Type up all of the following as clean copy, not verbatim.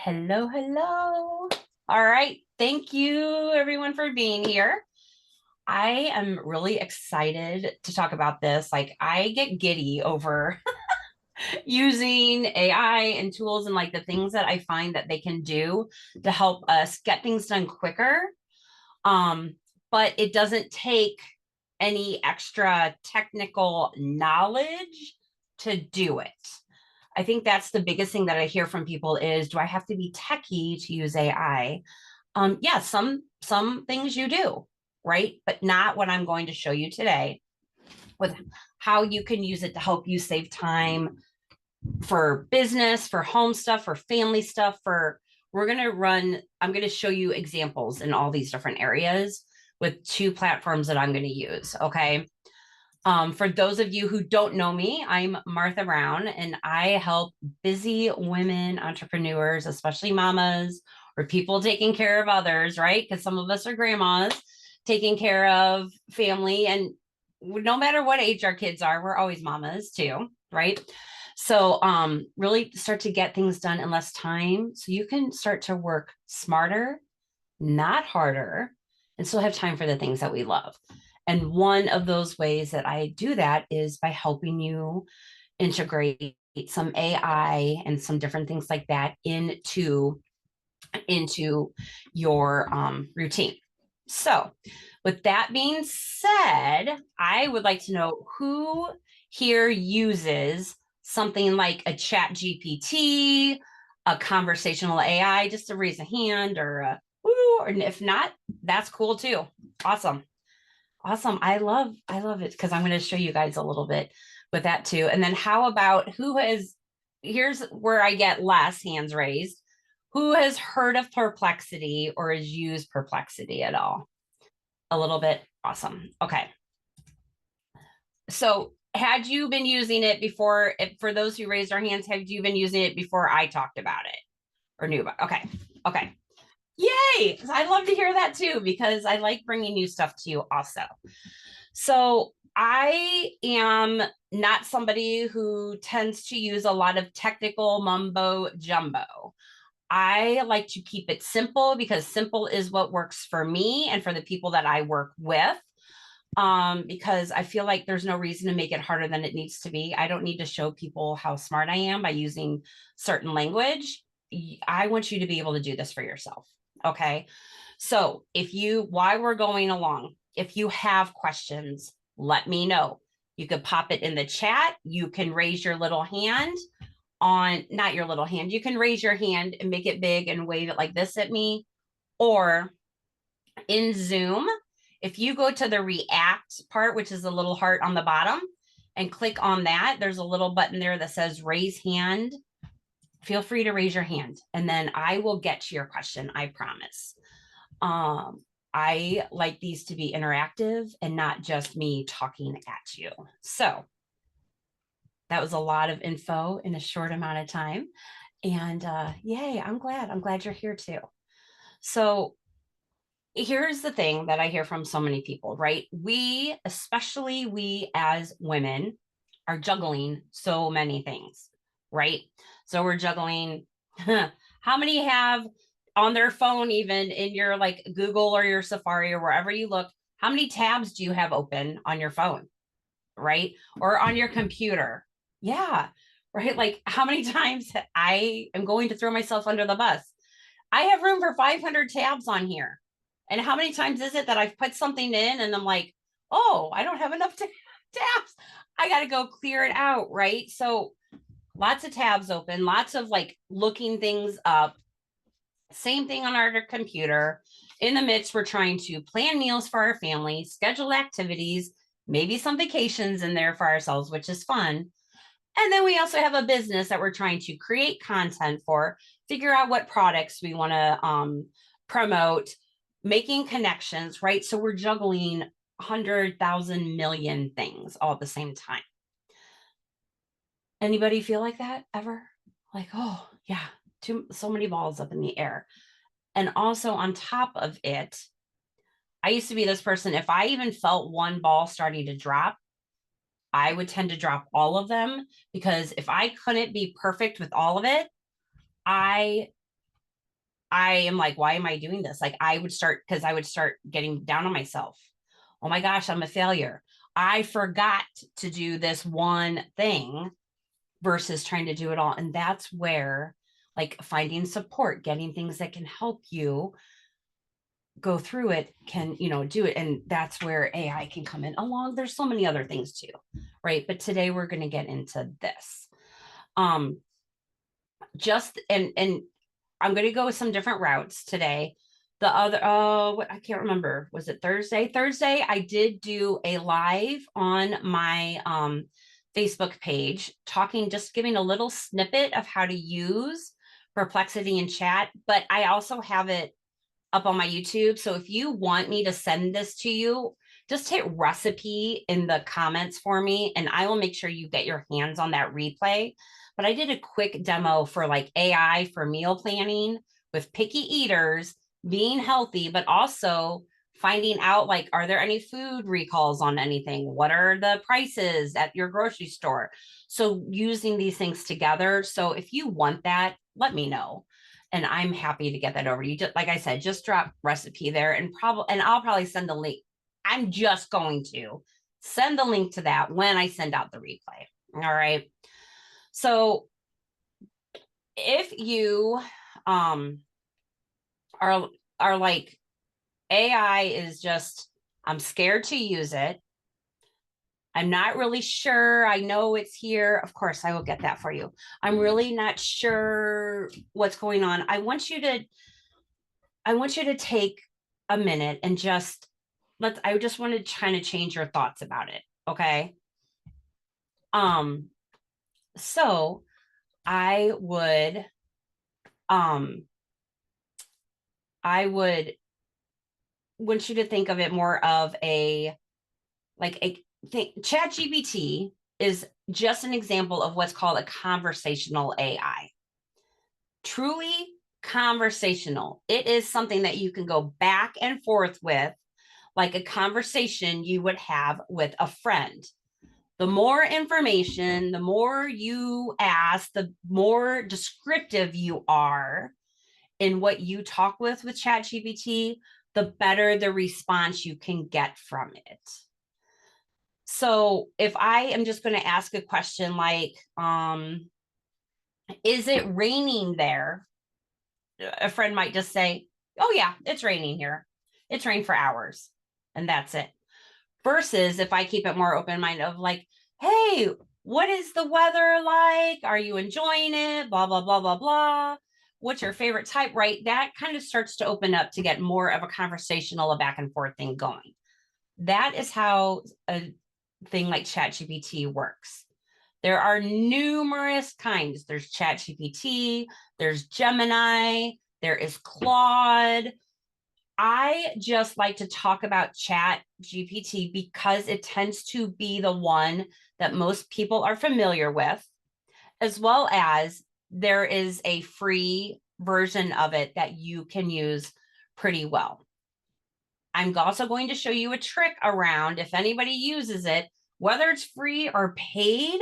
Hello, hello. All right. Thank you everyone for being here. I am really excited to talk about this. Like I get giddy over using AI and tools and like the things that I find that they can do to help us get things done quicker. Um, but it doesn't take any extra technical knowledge to do it. I think that's the biggest thing that I hear from people is, do I have to be techie to use AI? Yeah, some things you do, right? But not what I'm going to show you today with how you can use it to help you save time for business, for home stuff, for family stuff, I'm going to show you examples in all these different areas with two platforms that I'm going to use. Okay. For those of you who don't know me, I'm Martha Brown, and I help busy women entrepreneurs, especially mamas or people taking care of others, right? Because some of us are grandmas taking care of family. And no matter what age our kids are, we're always mamas too, right? So really start to get things done in less time so you can start to work smarter, not harder, and still have time for the things that we love. And one of those ways that I do that is by helping you integrate some AI and some different things like that into your routine. So, with that being said, I would like to know who here uses something like a ChatGPT, a conversational AI, just to raise a hand or a woo, or if not, that's cool too. Awesome. Awesome. I love it because I'm going to show you guys a little bit with that too. And then how about here's where I get less hands raised. Who has heard of Perplexity or has used Perplexity at all? A little bit. Awesome. Okay. So had you been using it before, for those who raised their hands, have you been using it before I talked about it or knew about it? Okay. Okay. Yay. I'd love to hear that too, because I like bringing new stuff to you also. So I am not somebody who tends to use a lot of technical mumbo jumbo. I like to keep it simple because simple is what works for me and for the people that I work with. Because I feel like there's no reason to make it harder than it needs to be. I don't need to show people how smart I am by using certain language. I want you to be able to do this for yourself. Okay. So while we're going along, if you have questions, let me know. You could pop it in the chat. You can raise your little hand not your little hand. You can raise your hand and make it big and wave it like this at me. Or in Zoom, if you go to the react part, which is the little heart on the bottom, and click on that, there's a little button there that says raise hand. Feel free to raise your hand and then I will get to your question. I promise. I like these to be interactive and not just me talking at you. So that was a lot of info in a short amount of time. And yay, I'm glad you're here too. So here's the thing that I hear from so many people, right? Especially we as women, are juggling so many things, right? So we're juggling. How many have on their phone, even in your like Google or your Safari or wherever you look, how many tabs do you have open on your phone, right? Or on your computer? Yeah, right. Like how many times I am going to throw myself under the bus. I have room for 500 tabs on here. And how many times is it that I've put something in and I'm like, oh, I don't have enough tabs. I got to go clear it out. Right. So lots of tabs open, lots of like looking things up. Same thing on our computer. In the midst, we're trying to plan meals for our family, schedule activities, maybe some vacations in there for ourselves, which is fun. And then we also have a business that we're trying to create content for, figure out what products we want to promote, making connections, right? So we're juggling 100,000 million things all at the same time. Anybody feel like that ever? Like, oh yeah, so many balls up in the air. And also on top of it, I used to be this person, if I even felt one ball starting to drop, I would tend to drop all of them because if I couldn't be perfect with all of it, I I am like, why am I doing this? Like I would start getting down on myself. Oh my gosh, I'm a failure. I forgot to do this one thing versus trying to do it all. And that's where like finding support, getting things that can help you go through it can, do it. And that's where AI can come in along. There's so many other things too, right? But today we're going to get into this. Just and I'm going to go with some different routes today. The other, I can't remember. Was it Thursday? Thursday, I did do a live on my Facebook page just giving a little snippet of how to use Perplexity and Chat, but I also have it up on my YouTube. So if you want me to send this to you, just hit recipe in the comments for me, and I will make sure you get your hands on that replay. But I did a quick demo for like AI for meal planning with picky eaters, being healthy, but also finding out like, are there any food recalls on anything? What are the prices at your grocery store? So using these things together. So if you want that, let me know. And I'm happy to get that over to you. Just like I said, just drop recipe there and I'll probably send the link. I'm just going to send the link to that when I send out the replay. All right. So if you are like, AI is just, I'm scared to use it. I'm not really sure. I know it's here. Of course, I will get that for you. I'm really not sure what's going on. I want you to take a minute and I just want to kind of change your thoughts about it. Okay. So I would want you to think of it more of ChatGPT is just an example of what's called a conversational AI. Truly conversational. It is something that you can go back and forth with, like a conversation you would have with a friend. The more information, the more you ask, the more descriptive you are in what you talk with ChatGPT, the better the response you can get from it. So if I am just going to ask a question like, is it raining there? A friend might just say, oh yeah, it's raining here. It's rained for hours. And that's it. Versus if I keep it more open-minded of like, hey, what is the weather like? Are you enjoying it? Blah, blah, blah, blah, blah. What's your favorite type, right? That kind of starts to open up to get more of a conversational, a back and forth thing going. That is how a thing like ChatGPT works. There are numerous kinds. There's ChatGPT, there's Gemini, there is Claude. I just like to talk about ChatGPT because it tends to be the one that most people are familiar with, as well as there is a free version of it that you can use pretty well. I'm also going to show you a trick around if anybody uses it, whether it's free or paid,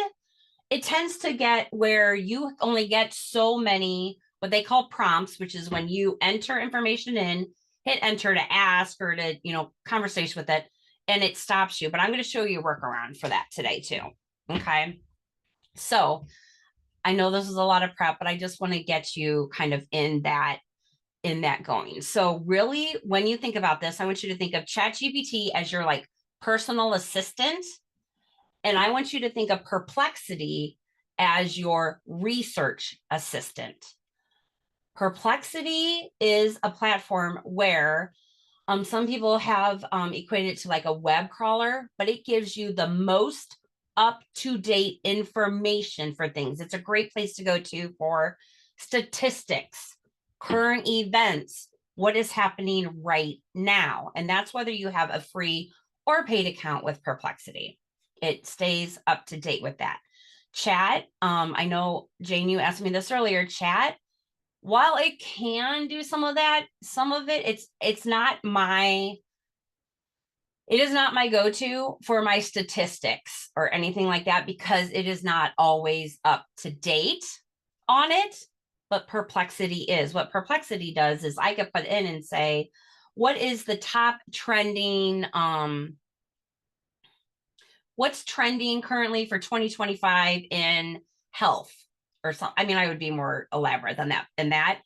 it tends to get where you only get so many, what they call prompts, which is when you enter information in, hit enter to ask or to, conversation with it, and it stops you. But I'm going to show you a workaround for that today too. Okay. So I know this is a lot of prep, but I just want to get you kind of in that going. So really, when you think about this, I want you to think of ChatGPT as your like personal assistant. And I want you to think of Perplexity as your research assistant. Perplexity is a platform where some people have equated it to like a web crawler, but it gives you the most up-to-date information for things. It's a great place to go to for statistics, current events, what is happening right now. And that's whether you have a free or paid account with Perplexity. It stays up to date with that. Chat, I know, Jane, you asked me this earlier, Chat, while it can do some of that, some of it, it is not my go-to for my statistics or anything like that, because it is not always up to date on it. but Perplexity is. What Perplexity does is I could put in and say, what is the top trending, what's trending currently for 2025 in health or something. I mean, I would be more elaborate than that.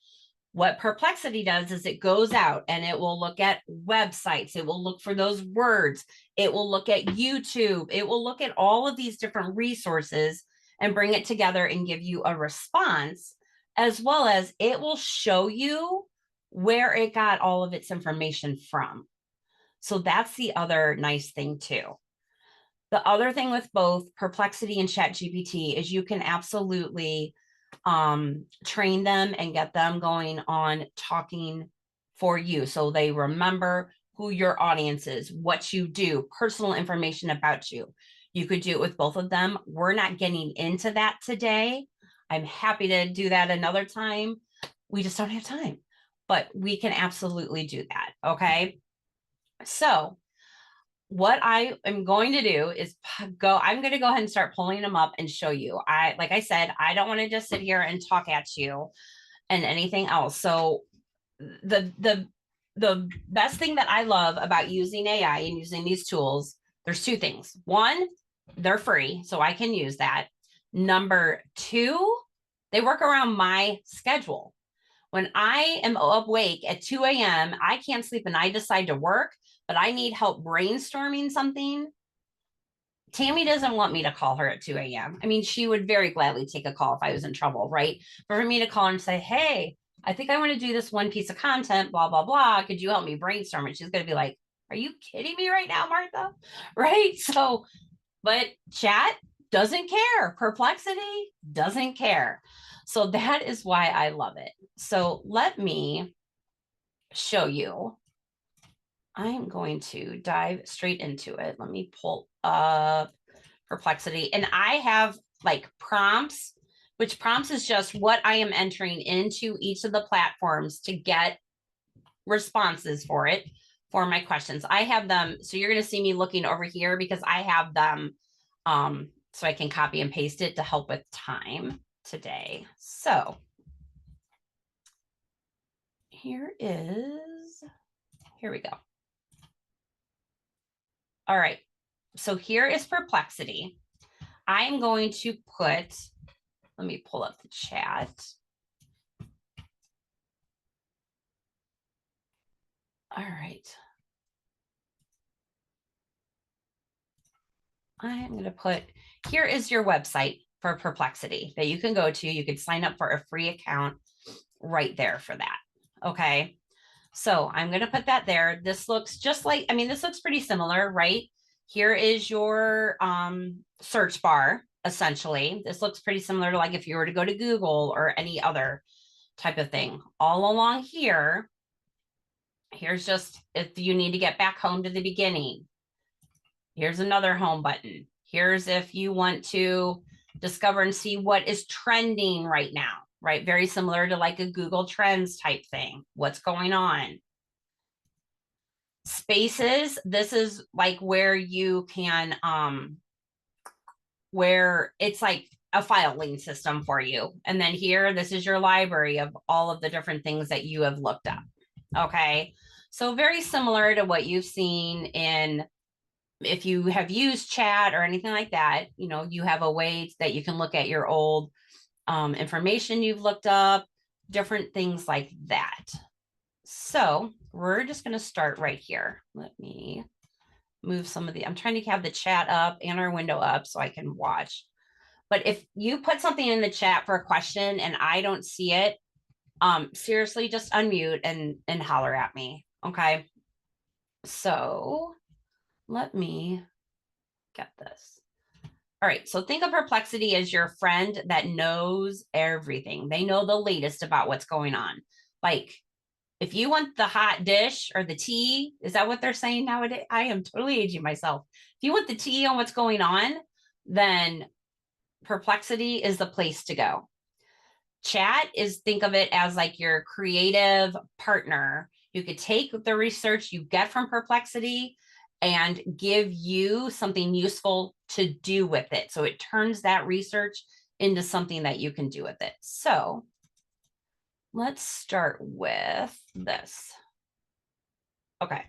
What Perplexity does is it goes out and it will look at websites. It will look for those words. It will look at YouTube. It will look at all of these different resources and bring it together and give you a response, as well as it will show you where it got all of its information from. So that's the other nice thing too. The other thing with both Perplexity and ChatGPT is you can absolutely train them and get them going on talking for you. So they remember who your audience is, what you do, personal information about you. You could do it with both of them. We're not getting into that today. I'm happy to do that another time. We just don't have time, but we can absolutely do that. Okay. So what I am going to do is I'm going to go ahead and start pulling them up and show you. Like I said, I don't want to just sit here and talk at you and anything else. So the best thing that I love about using AI and using these tools, there's two things. One, they're free, so I can use that. Number two, they work around my schedule. When I am awake at 2 a.m., I can't sleep and I decide to work, but I need help brainstorming something. Tammy doesn't want me to call her at 2 a.m. I mean, she would very gladly take a call if I was in trouble, right? But for me to call and say, hey, I think I want to do this one piece of content, blah, blah, blah. Could you help me brainstorm it? She's going to be like, are you kidding me right now, Martha? Right? So, but chat doesn't care. Perplexity doesn't care. So that is why I love it. So let me show you. I'm going to dive straight into it. Let me pull up Perplexity. And I have like prompts, which prompts is just what I am entering into each of the platforms to get responses for it, for my questions. I have them. So you're going to see me looking over here because I have them so I can copy and paste it to help with time today. So here we go. All right. So here is Perplexity. I'm going to put, let me pull up the chat. All right. I'm going to put, here is your website for Perplexity that you can go to. You can sign up for a free account right there for that. Okay. So I'm going to put that there. This looks just like, I mean, this looks pretty similar, right? Here is your search bar, essentially. This looks pretty similar to like if you were to go to Google or any other type of thing. All along here, here's just if you need to get back home to the beginning. Here's another home button. Here's if you want to discover and see what is trending right now, right? Very similar to like a Google Trends type thing. What's going on? Spaces, this is like where you can, where it's like a filing system for you. And then here, this is your library of all of the different things that you have looked up. Okay. So very similar to what you've seen in, if you have used chat or anything like that, you know, you have a way that you can look at your old information you've looked up, different things like that. So we're just going to start right here. Let me move some of the, I'm trying to have the chat up and our window up so I can watch. But if you put something in the chat for a question and I don't see it, seriously, just unmute and holler at me. Okay. So let me get this. All right. So think of Perplexity as your friend that knows everything. They know the latest about what's going on. Like if you want the hot dish or the tea, is that what they're saying nowadays? I am totally aging myself. If you want the tea on what's going on, then Perplexity is the place to go. Chat is, think of it as like your creative partner. You could take the research you get from Perplexity and give you something useful to do with it. So it turns that research into something that you can do with it. So let's start with this. Okay.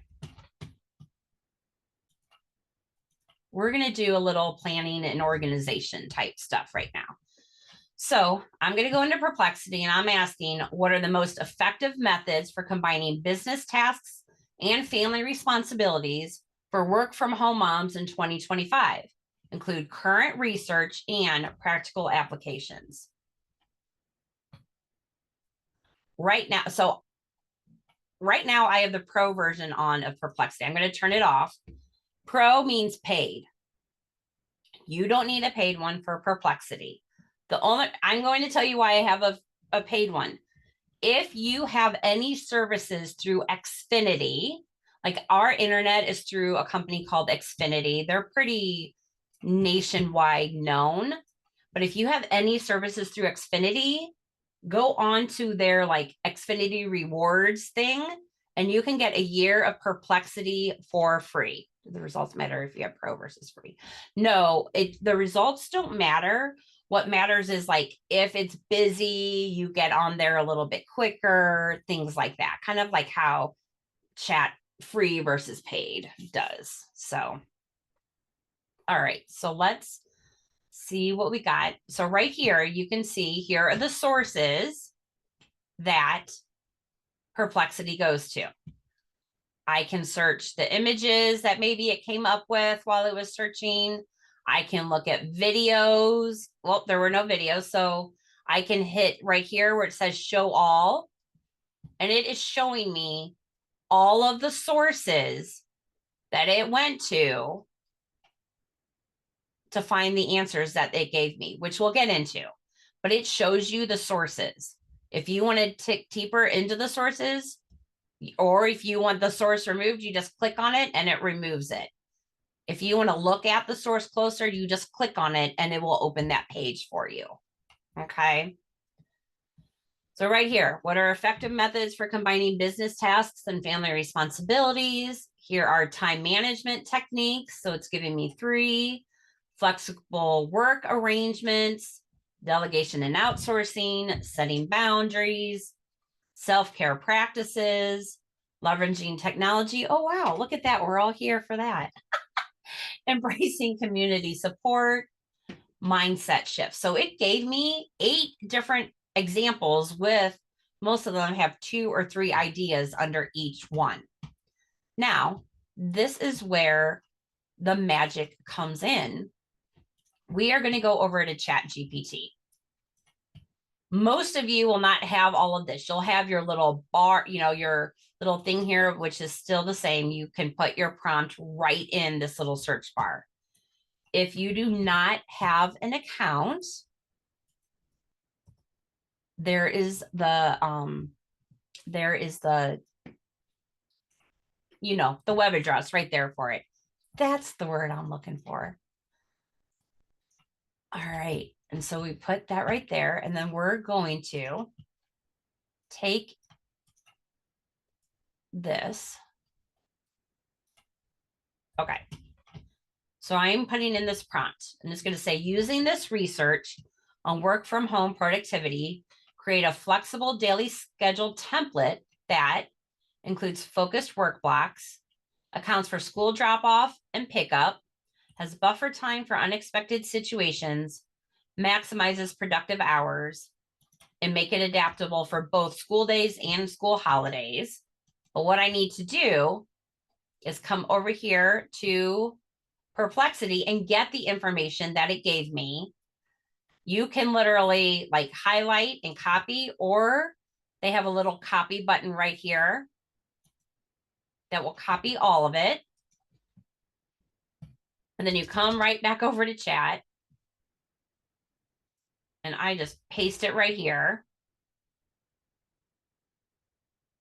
We're going to do a little planning and organization type stuff right now. So I'm going to go into Perplexity and I'm asking, what are the most effective methods for combining business tasks and family responsibilities for work from home moms in 2025? Include current research and practical applications. Right now, I have the pro version on of Perplexity. I'm going to turn it off. Pro means paid. You don't need a paid one for Perplexity. I'm going to tell you why I have a paid one. If you have any services through Xfinity, like our internet is through a company called Xfinity. They're pretty nationwide known. But if you have any services through Xfinity, go on to their like Xfinity rewards thing, and you can get a year of Perplexity for free. Do the results matter if you have pro versus free? No, the results don't matter. What matters is like if it's busy, you get on there a little bit quicker, things like that. Kind of like how chat free versus paid does. So, all right. So let's see what we got. So right here, you can see here are the sources that Perplexity goes to. I can search the images that maybe it came up with while it was searching. I can look at videos. Well, there were no videos, so I can hit right here where it says show all, and it is showing me all of the sources that it went to find the answers that it gave me, which we'll get into. But it shows you the sources. If you want to tick deeper into the sources, or if you want the source removed, you just click on it and it removes it. If you want to look at the source closer, you just click on it and it will open that page for you. Okay. So right here, what are effective methods for combining business tasks and family responsibilities? Here are time management techniques. So it's giving me 3: flexible work arrangements, delegation and outsourcing, setting boundaries, self-care practices, leveraging technology. Oh, wow, look at that. We're all here for that. Embracing community support, mindset shifts. So it gave me 8 different examples with most of them have 2 or 3 ideas under each one. Now, this is where the magic comes in. We are going to go over to ChatGPT. Most of you will not have all of this. You'll have your little bar, your little thing here, which is still the same. You can put your prompt right in this little search bar. If you do not have an account, there is the the web address right there for it. That's the word I'm looking for. All right. And so we put that right there, and then we're going to take this. Okay. So I'm putting in this prompt, and it's going to say, using this research on work from home productivity, create a flexible daily schedule template that includes focused work blocks, accounts for school drop-off and pickup, has buffer time for unexpected situations, maximizes productive hours, and make it adaptable for both school days and school holidays. But what I need to do is come over here to Perplexity and get the information that it gave me. You can literally like highlight and copy, or they have a little copy button right here that will copy all of it. And then you come right back over to chat. And I just paste it right here.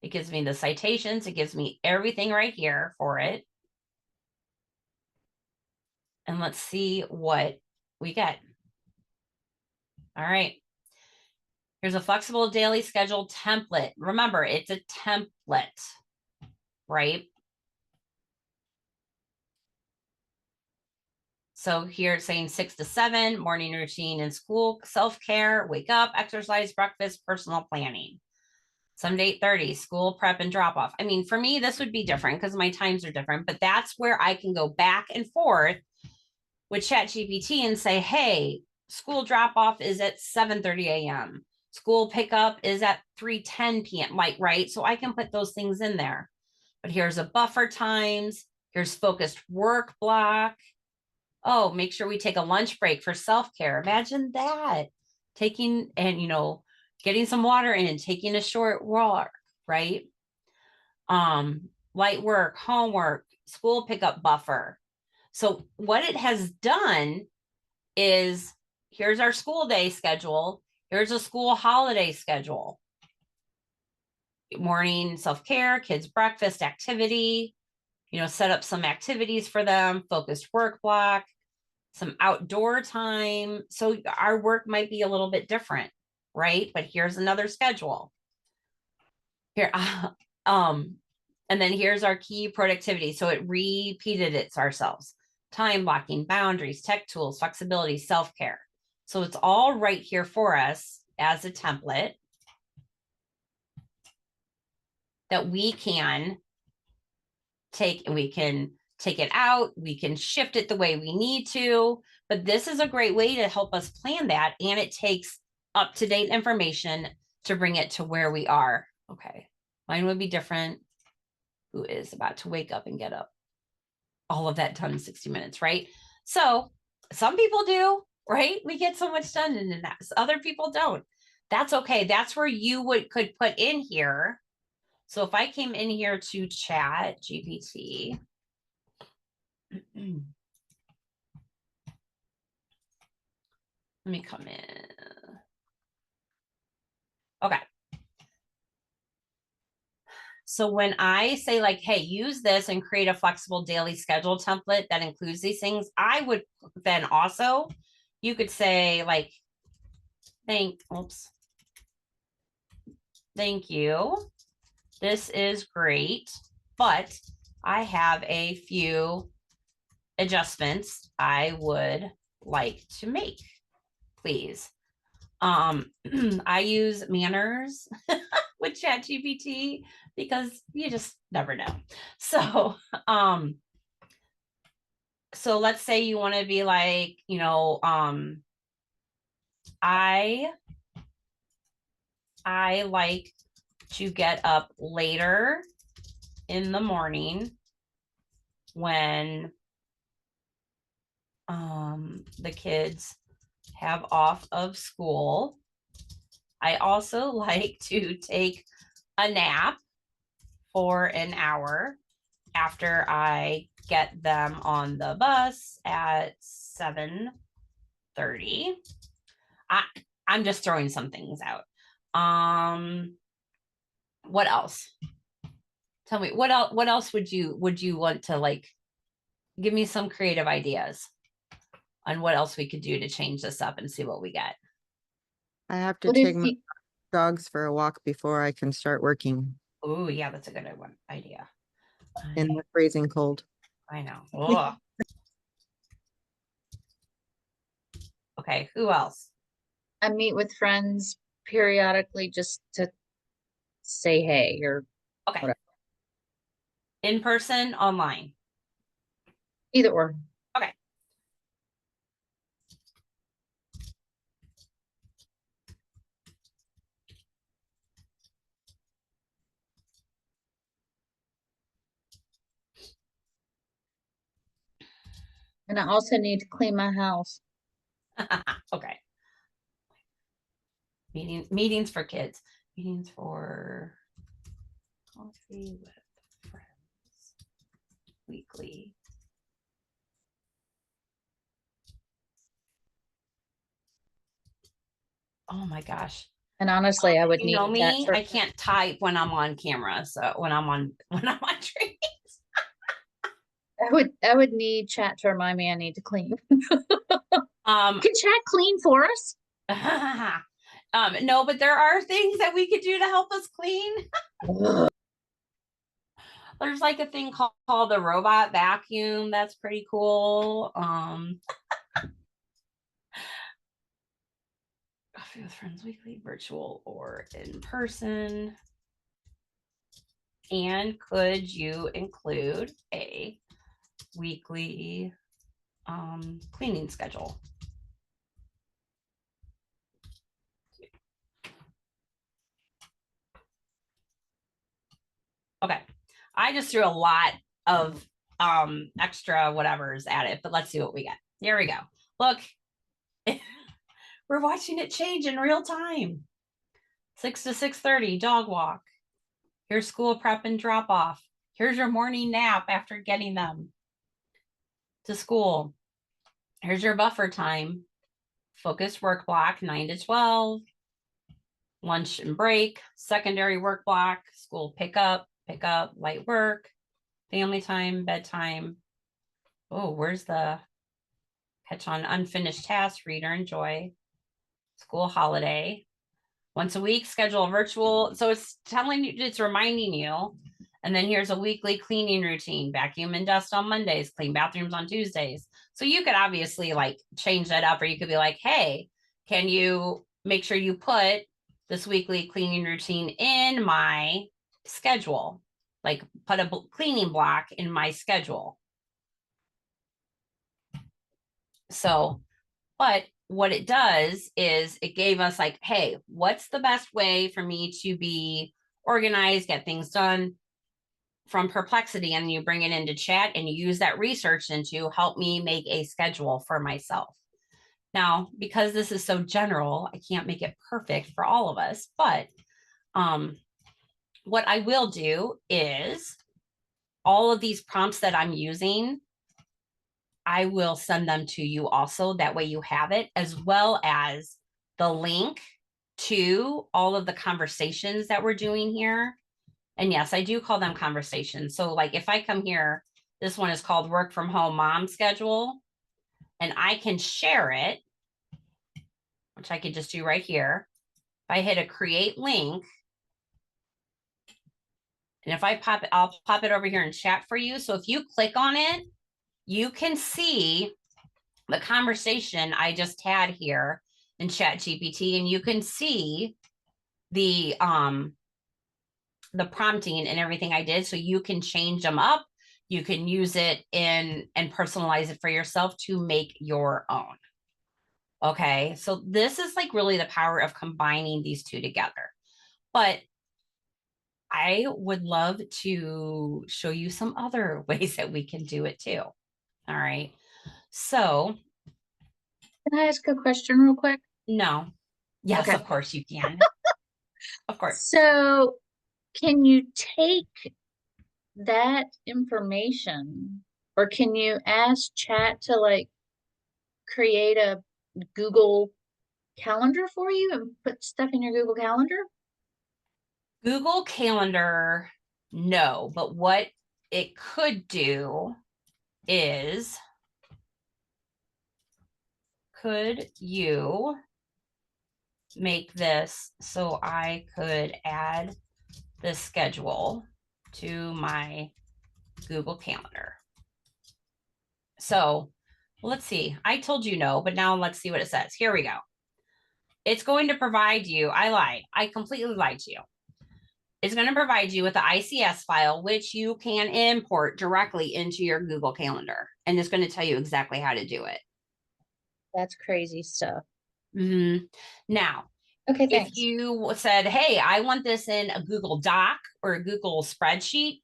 It gives me the citations. It gives me everything right here for it. And let's see what we get. All right. Here's a flexible daily schedule template. Remember, it's a template, right? So here it's saying 6 to 7, morning routine and school, self-care, wake up, exercise, breakfast, personal planning. Some to 8:30, school prep and drop off. I mean, for me, this would be different because my times are different, but that's where I can go back and forth with ChatGPT and say, hey, school drop off is at 7:30 a.m. School pickup is at 3:10 p.m. Like, right. So I can put those things in there. But here's a buffer times. Here's focused work block. Oh, make sure we take a lunch break for self-care. Imagine that. Taking and, getting some water in, taking a short walk, right? Light work, homework, school pickup buffer. So what it has done is here's our school day schedule. Here's a school holiday schedule. Morning self-care, kids breakfast, activity, set up some activities for them, focused work block, some outdoor time. So our work might be a little bit different, right? But here's another schedule. Here, and then here's our key productivity. So it repeated it ourselves. Time blocking, boundaries, tech tools, flexibility, self-care. So it's all right here for us as a template that we can take, and we can take it out. We can shift it the way we need to, but this is a great way to help us plan that. And it takes up-to-date information to bring it to where we are. Okay. Mine would be different. Who is about to wake up and get up? All of that done in 60 minutes, right? So some people do, right? We get so much done in that. Other people don't. That's okay. That's where you could put in here. So if I came in here to Chat GPT, let me come in. Okay. So when I say like, hey, use this and create a flexible daily schedule template that includes these things, I would then also, you could say like, thank you. This is great, but I have a few adjustments I would like to make, please. I use manners with ChatGPT because you just never know. So, so let's say you want to be like, I like to get up later in the morning when the kids have off of school. I also like to take a nap for an hour after I get them on the bus at 7:30. I'm just throwing some things out. What else? Tell me what else would you want to like give me some creative ideas on what else we could do to change this up and see what we get. I have to take my dogs for a walk before I can start working Oh, yeah, that's a good idea. in the freezing cold. I know. Oh. Okay, who else? I meet with friends periodically just to say hey or Okay. whatever. In person, online. Either or. Okay. And I also need to clean my house. Okay. Meetings for kids. Meetings for coffee with friends. Weekly. Oh my gosh. And honestly, I would You need know me, that. I can't type when I'm on camera. So when I'm on training. I would need chat to remind me I need to clean. Can chat clean for us? No, but there are things that we could do to help us clean. There's like a thing called the robot vacuum. That's pretty cool. Coffee with friends weekly, virtual or in person. And could you include a weekly cleaning schedule? Okay. I just threw a lot of extra whatevers at it, but let's see what we get. Here we go. Look, we're watching it change in real time. 6 to 6:30 dog walk. Here's school prep and drop off. Here's your morning nap after getting them to school. Here's your buffer time. Focused work block 9 to 12. Lunch and break, secondary work block, school pickup, light work, family time, bedtime. Oh, where's the catch on unfinished tasks, read or enjoy, school holiday. Once a week, schedule a virtual. So it's telling you, it's reminding you. And then here's a weekly cleaning routine, vacuum and dust on Mondays, clean bathrooms on Tuesdays. So you could obviously like change that up, or you could be like, hey, can you make sure you put this weekly cleaning routine in my schedule? Like put a cleaning block in my schedule. So, but what it does is it gave us like, hey, what's the best way for me to be organized, get things done from Perplexity? And you bring it into chat and you use that research into help me make a schedule for myself. Now, because this is so general, I can't make it perfect for all of us, but what I will do is all of these prompts that I'm using, I will send them to you also. That way you have it, as well as the link to all of the conversations that we're doing here. And yes, I do call them conversations. So like if I come here, this one is called Work from Home Mom Schedule, and I can share it, which I could just do right here. If I hit a create link, and if I pop it, I'll pop it over here in chat for you. So if you click on it, you can see the conversation I just had here in ChatGPT, and you can see the prompting and everything I did. So you can change them up. You can use it in and personalize it for yourself to make your own. Okay, so this is like really the power of combining these two together. But I would love to show you some other ways that we can do it too. All right. So, Can I ask a question real quick? no. Yes, Okay. of course you can. Of course. So can you take that information, or can you ask chat to like create a Google Calendar for you and put stuff in your Google Calendar? Google Calendar, no, but what it could do is, could you make this so I could add this schedule to my Google Calendar? So let's see. I told you no, but now let's see what it says. Here we go. It's going to provide you, I lied. I completely lied to you. It's going to provide you with the ICS file, which you can import directly into your Google Calendar. And it's going to tell you exactly how to do it. That's crazy stuff. Now, Okay, if thanks. you said, hey, I want this in a Google Doc or a Google spreadsheet,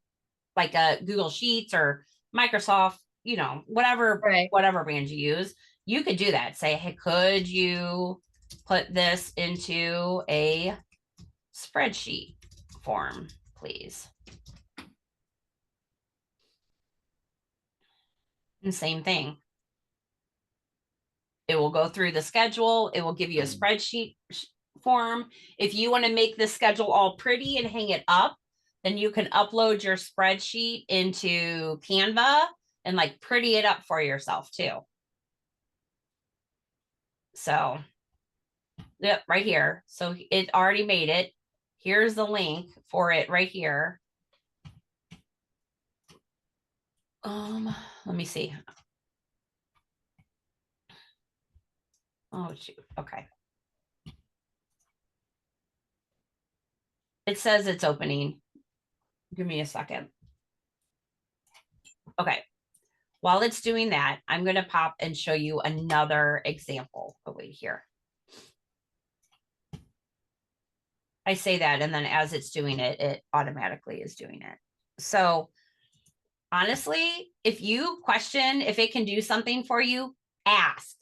like a Google Sheets or Microsoft, you know, whatever brand you use, you could do that. Say, hey, could you put this into a spreadsheet form, please? And same thing. It will go through the schedule. It will give you a spreadsheet form. If you want to make the schedule all pretty and hang it up, then you can upload your spreadsheet into Canva and like pretty it up for yourself too. So, yep, right here. So it already made it. Here's the link for it right here. Let me see. Oh, shoot. Okay. It says it's opening. Give me a second. Okay. While it's doing that, I'm going to pop and show you another example. Oh, wait here. I say that, and then as it's doing it, it automatically is doing it. So honestly, if you question if it can do something for you, ask,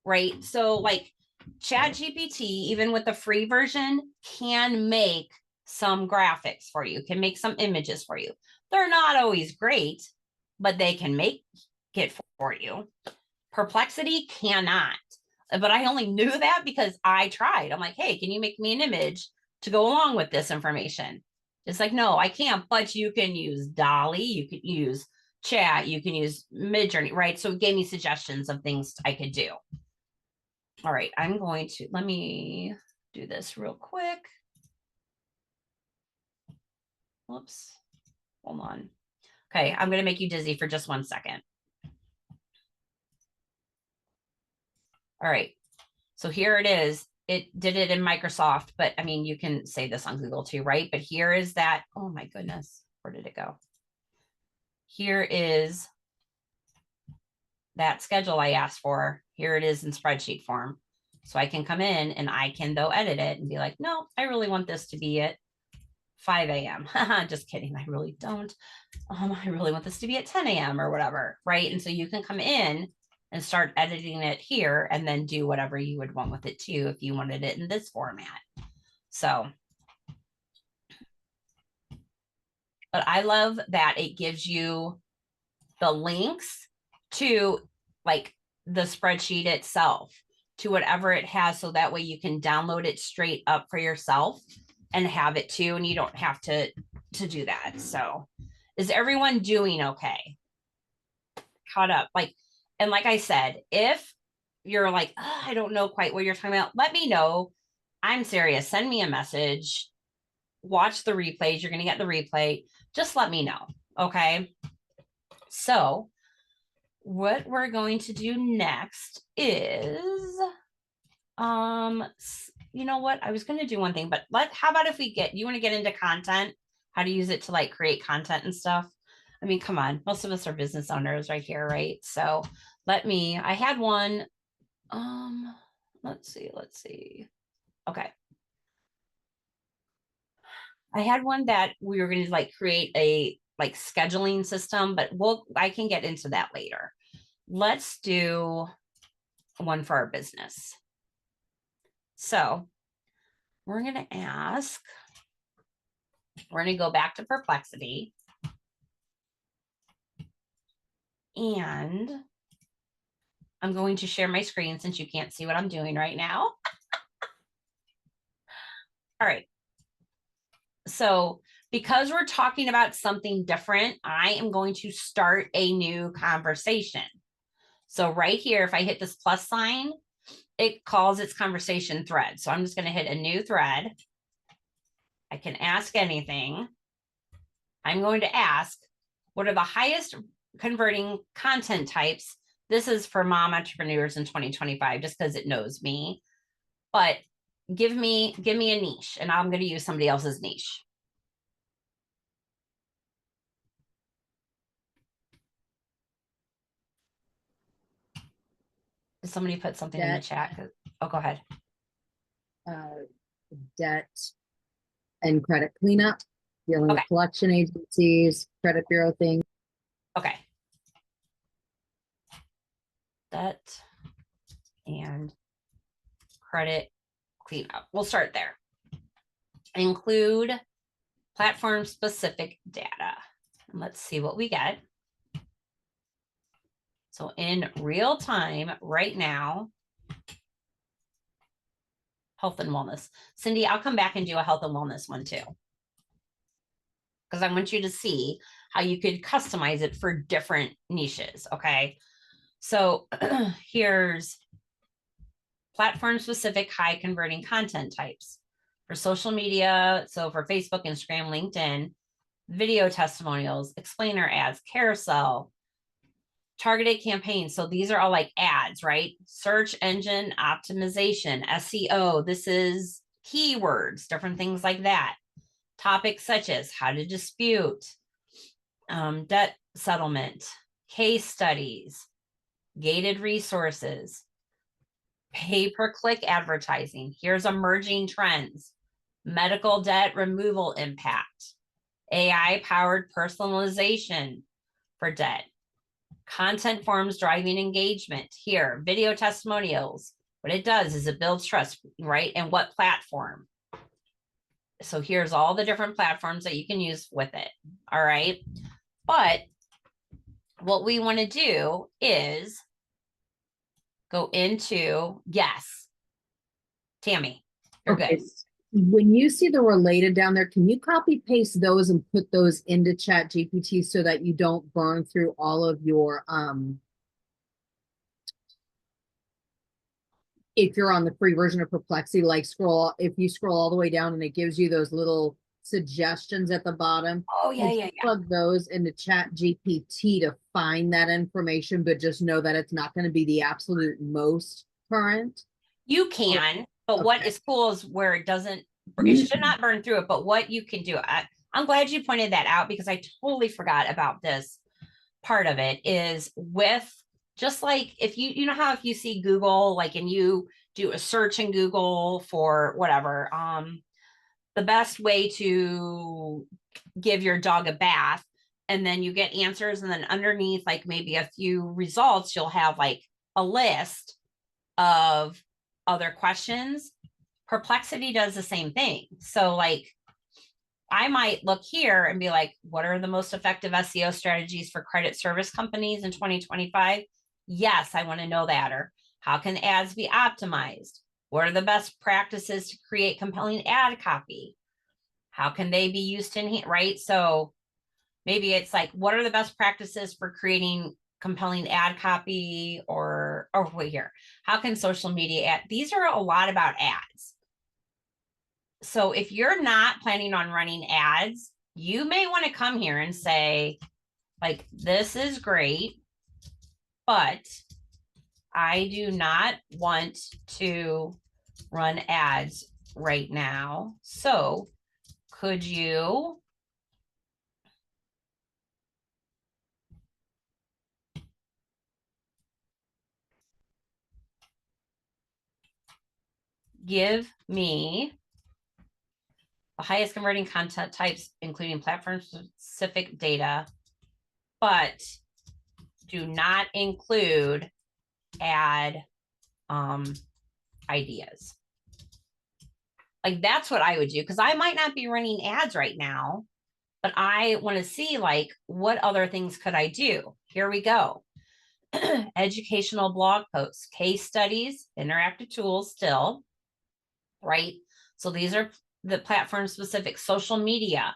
right? So like ChatGPT, even with the free version, can make some graphics for you, can make some images for you. They're not always great, but they can make it for you. Perplexity cannot. But I only knew that because I tried. I'm like, hey, can you make me an image to go along with this information? It's like, no, I can't, but you can use Dolly, you can use Chat, you can use Midjourney, right? So it gave me suggestions of things I could do. All right, I'm going to, let me do this real quick. Whoops, hold on. Okay, I'm going to make you dizzy for just 1 second. All right, so here it is. It did it in Microsoft, but I mean, you can say this on Google too, right? But here is that, oh my goodness, where did it go? Here is that schedule I asked for. Here it is in spreadsheet form. So I can come in and I can though edit it and be like, no, I really want this to be at 5 a.m. Just kidding. I really don't. I really want this to be at 10 a.m. or whatever, right? And so you can come in and start editing it here and then do whatever you would want with it too if you wanted it in this format. So, but I love that it gives you the links to like the spreadsheet itself, to whatever it has, so that way you can download it straight up for yourself and have it too, and you don't have to do that. So is everyone doing okay? Caught up? Like, and like I said, if you're like, oh, I don't know quite what you're talking about, let me know. I'm serious. Send me a message. Watch the replays. You're going to get the replay. Just let me know. Okay. So what we're going to do next is, you know what? I was going to do one thing, but how about if we you want to get into content, how to use it to like create content and stuff? I mean, come on, most of us are business owners right here, right? So I had one, let's see. Okay. I had one that we were going to like create a like scheduling system, but I can get into that later. Let's do one for our business. So we're going to go back to Perplexity. And I'm going to share my screen since you can't see what I'm doing right now. All right. So because we're talking about something different, I am going to start a new conversation. So right here, if I hit this plus sign, it calls its conversation thread. So I'm just going to hit a new thread. I can ask anything. I'm going to ask, what are the highest converting content types? This is for mom entrepreneurs in 2025, just because it knows me. But give me a niche, and I'm going to use somebody else's niche. Did somebody put something in the chat? Oh, go ahead. Debt and credit cleanup, dealing with collection agencies, credit bureau things. Okay. Debt and credit cleanup. We'll start there. Include platform specific data. And let's see what we get. So in real time right now, health and wellness. Cindy, I'll come back and do a health and wellness one too, because I want you to see how you could customize it for different niches. Okay. So here's platform specific high converting content types for social media. So for Facebook, Instagram, LinkedIn, video testimonials, explainer ads, carousel, targeted campaigns. So these are all like ads, right? Search engine optimization, SEO. This is keywords, different things like that. Topics such as how to dispute, debt settlement, case studies, gated resources, pay-per-click advertising. Here's emerging trends, medical debt removal impact, AI-powered personalization for debt, content forms driving engagement. Here, video testimonials. What it does is it builds trust, right? And what platform? So here's all the different platforms that you can use with it. All right. But what we want to do is go into, yes, Tammy, you're Okay, good. when you see the related down there, can you copy paste those and put those into ChatGPT so that you don't burn through all of your if you're on the free version of Perplexity, like if you scroll all the way down and it gives you those little suggestions at the bottom. Oh, yeah, could yeah, you yeah. plug those into ChatGPT to find that information, but just know that it's not going to be the absolute most current. You can, but what Okay. is cool is where it doesn't, it should not burn through it, but what you can do, I'm glad you pointed that out because I totally forgot about this part of it is with just like if you know how if you see Google, like, and you do a search in Google for whatever, the best way to give your dog a bath, and then you get answers, and then underneath, like maybe a few results, you'll have like a list of other questions. Perplexity does the same thing. So like I might look here and be like, what are the most effective SEO strategies for credit service companies in 2025? Yes, I want to know that. Or how can ads be optimized? What are the best practices to create compelling ad copy? How can they be used to enhance, right? So maybe it's like, what are the best practices for creating compelling ad copy? Or wait here, how can social media ad, these are a lot about ads. So if you're not planning on running ads, you may want to come here and say, like, this is great, but I do not want to run ads right now. So could you give me the highest converting content types, including platform specific data, but do not include ad ideas. Like that's what I would do because I might not be running ads right now, but I want to see like what other things could I do? Here we go. Educational blog posts, case studies, interactive tools still, right? So these are the platform specific social media,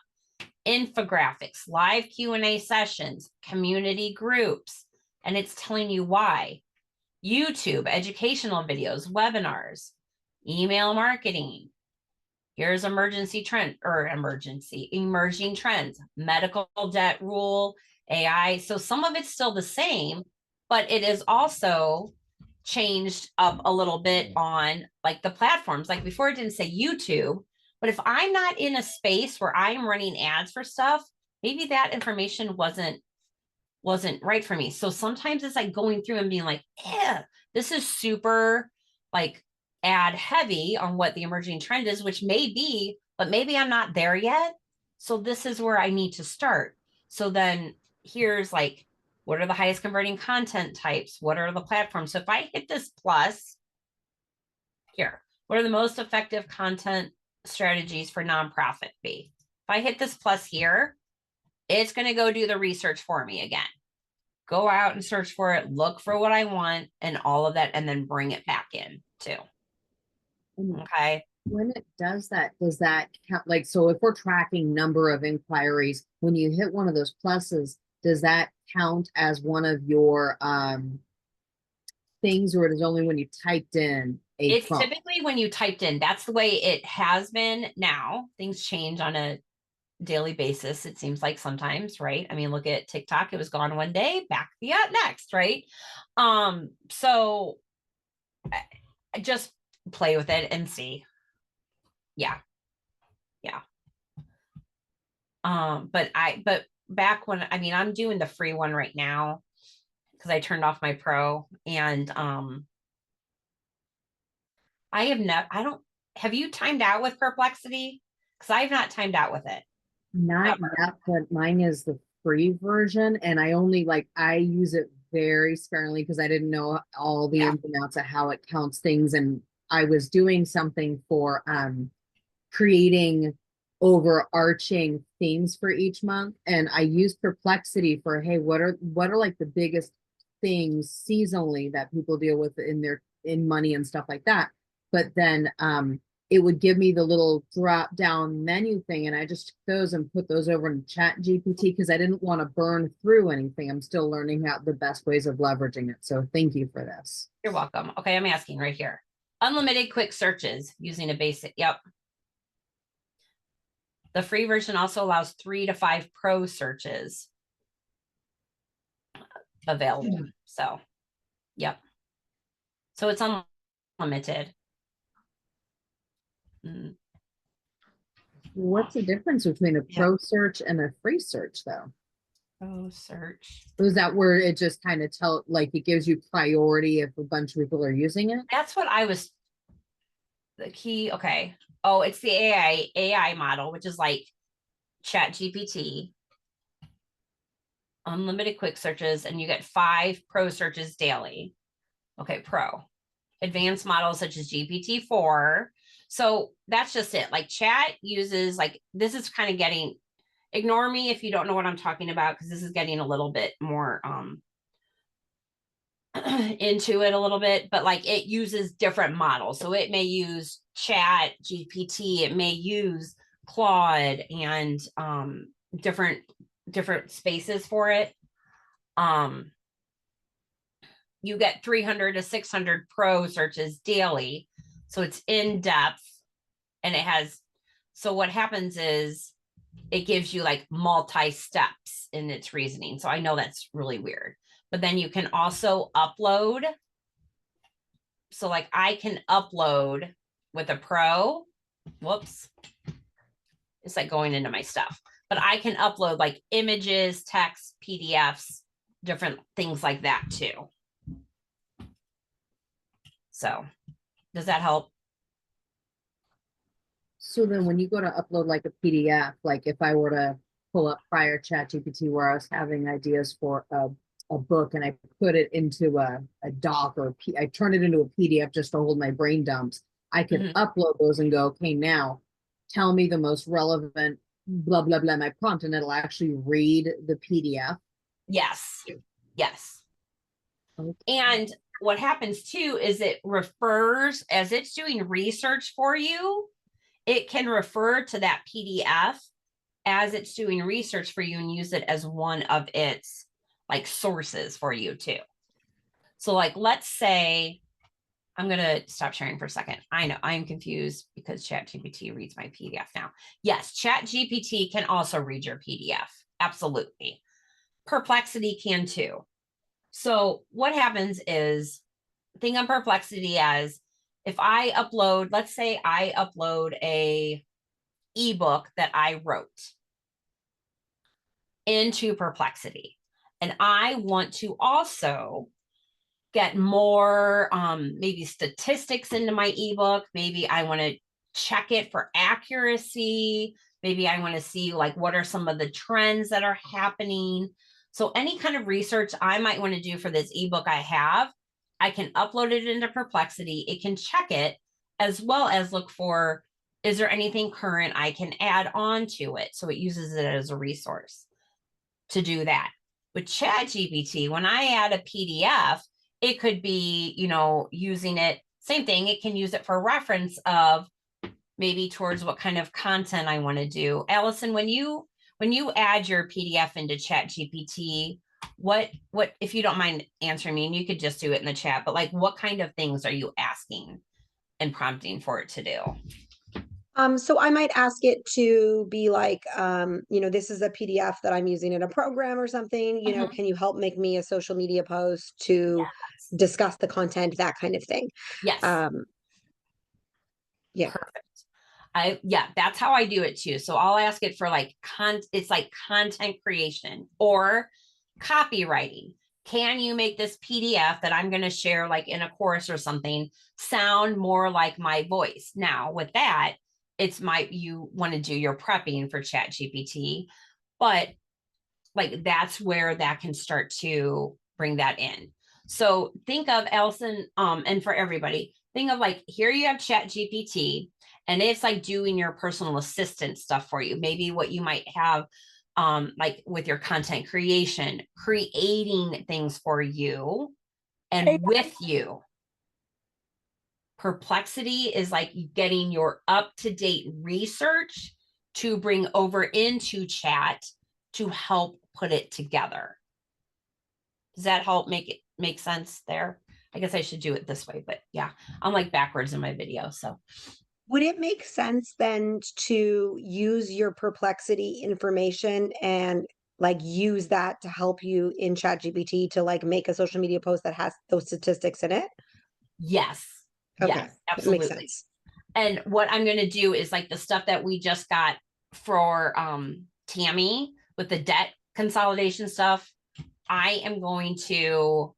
infographics, live Q&A sessions, community groups, and it's telling you why. YouTube, educational videos, webinars, email marketing. Here's emerging trends, medical debt rule, AI. So some of it's still the same, but it is also changed up a little bit on like the platforms. Like before it didn't say YouTube, but if I'm not in a space where I am running ads for stuff, maybe that information wasn't right for me. So sometimes it's like going through and being like, yeah, this is super like ad heavy on what the emerging trend is, which may be, but maybe I'm not there yet. So this is where I need to start. So then here's like, what are the highest converting content types? What are the platforms? So if I hit this plus here, what are the most effective content strategies for nonprofit fee? If I hit this plus here, it's going to go do the research for me again. Go out and search for it, look for what I want and all of that, and then bring it back in too. Okay. When it does that count? Like, so if we're tracking number of inquiries, when you hit one of those pluses, does that count as one of your things, or it is only when you typed in a It's prompt? typically when you typed in, that's the way it has been now. Things change on a daily basis, it seems like sometimes, right? I mean, look at TikTok, it was gone one day, back the next, right? So I just play with it and see. Yeah. But back when, I mean, I'm doing the free one right now because I turned off my pro, and I don't, have you timed out with Perplexity? Because I've not timed out with it. Not Ever. yet, but mine is the free version, and I only I use it very sparingly because I didn't know all the Yeah. ins and outs of how it counts things, and I was doing something for creating overarching themes for each month, and I use Perplexity for, hey, what are like the biggest things seasonally that people deal with in money and stuff like that. But then it would give me the little drop down menu thing, and I just took those and put those over in ChatGPT because I didn't want to burn through anything. I'm still learning how the best ways of leveraging it. So thank you for this. You're welcome. Okay, I'm asking right here. Unlimited quick searches using a basic. Yep. The free version also allows 3 to 5 pro searches available. So, yep. So it's unlimited. Mm. What's the difference between a pro search and a free search, though? Pro search. Was that where it just kind of it gives you priority if a bunch of people are using it? That's what I was. The key. Okay. Oh, it's the AI model, which is like ChatGPT. Unlimited quick searches, and you get 5 pro searches daily. Okay, pro. Advanced models such as GPT-4. So that's just it. Like chat uses, like, this is kind of getting, ignore me if you don't know what I'm talking about, because this is getting a little bit more into it a little bit, but like it uses different models. So it may use Chat GPT, it may use Claude, and different spaces for it. You get 300 to 600 pro searches daily. So it's in depth, and it has, so what happens is it gives you like multi steps in its reasoning. So I know that's really weird, but then you can also upload. So like I can upload with a pro, whoops, it's like going into my stuff, but I can upload like images, text, PDFs, different things like that too. So does that help? So then when you go to upload like a PDF, like if I were to pull up prior ChatGPT where I was having ideas for a book and I put it into a doc or I turn it into a PDF just to hold my brain dumps, I could upload those and go, okay, now tell me the most relevant blah, blah, blah, my prompt, and it'll actually read the PDF. Yes. Yes. Okay. And what happens too is it refers, as it's doing research for you, it can refer to that PDF as it's doing research for you and use it as one of its like sources for you too. So like, let's say, I'm going to stop sharing for a second. I know I'm confused because ChatGPT reads my PDF now. Yes, ChatGPT can also read your PDF. Absolutely. Perplexity can too. So what happens is, think on Perplexity as if I upload, let's say I upload a ebook that I wrote into Perplexity, and I want to also get more maybe statistics into my ebook. Maybe I want to check it for accuracy. Maybe I want to see like what are some of the trends that are happening. So any kind of research I might want to do for this ebook I have, I can upload it into Perplexity. It can check it as well as look for, is there anything current I can add on to it? So it uses it as a resource to do that. With ChatGPT, when I add a PDF, it could be, using it, same thing. It can use it for reference of maybe towards what kind of content I want to do. Allison, when you add your PDF into ChatGPT, what, if you don't mind answering me, and you could just do it in the chat, but like what kind of things are you asking and prompting for it to do? So I might ask it to be like, this is a PDF that I'm using in a program or something, can you help make me a social media post to discuss the content, that kind of thing. Yes. Yeah. Perfect. Yeah, that's how I do it too. So I'll ask it for like it's like content creation or copywriting. Can you make this PDF that I'm going to share like in a course or something sound more like my voice? Now with that, you want to do your prepping for ChatGPT, but like that's where that can start to bring that in. So think of Allison, and for everybody, think of like here you have ChatGPT and it's like doing your personal assistant stuff for you. Maybe what you might have like with your content creation, creating things for you and with you. Perplexity is like getting your up-to-date research to bring over into chat to help put it together. Does that help make sense there? I guess I should do it this way, but yeah, I'm like backwards in my video. So Would it make sense then to use your Perplexity information and like use that to help you in ChatGPT to like make a social media post that has those statistics in it? yes, Okay, yes, that makes absolutely. sense. And what I'm going to do is like the stuff that we just got for Tammy with the debt consolidation stuff. I am going to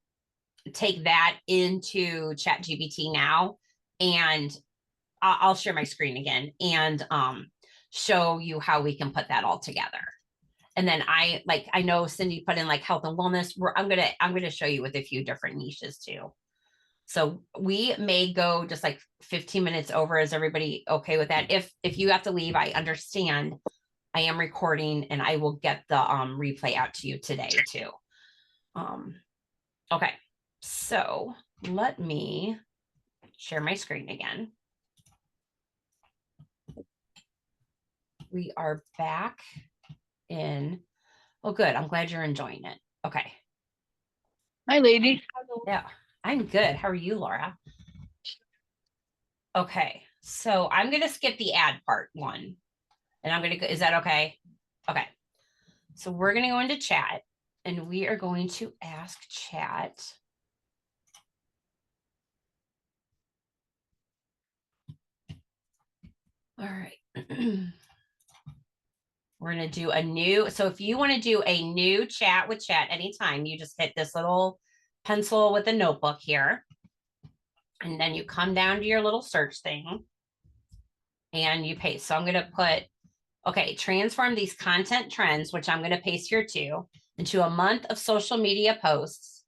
take that into ChatGPT now, and I'll share my screen again and show you how we can put that all together. And then I know Cindy put in like health and wellness. I'm gonna show you with a few different niches too. So we may go just like 15 minutes over. Is everybody okay with that? If you have to leave, I understand. I am recording and I will get the replay out to you today too. Okay, so let me share my screen again. We are back in. Oh, good. I'm glad you're enjoying it. Okay. Hi, lady. Yeah, I'm good. How are you, Laura? Okay, so I'm going to skip the ad part one. And I'm going to go, is that okay? Okay. So we're going to go into chat and we are going to ask chat. All right. We're going to do a new. So if you want to do a new chat with chat anytime, you just hit this little pencil with a notebook here. And then you come down to your little search thing and you paste. So I'm going to put, okay, transform these content trends, which I'm going to paste here too, into a month of social media posts,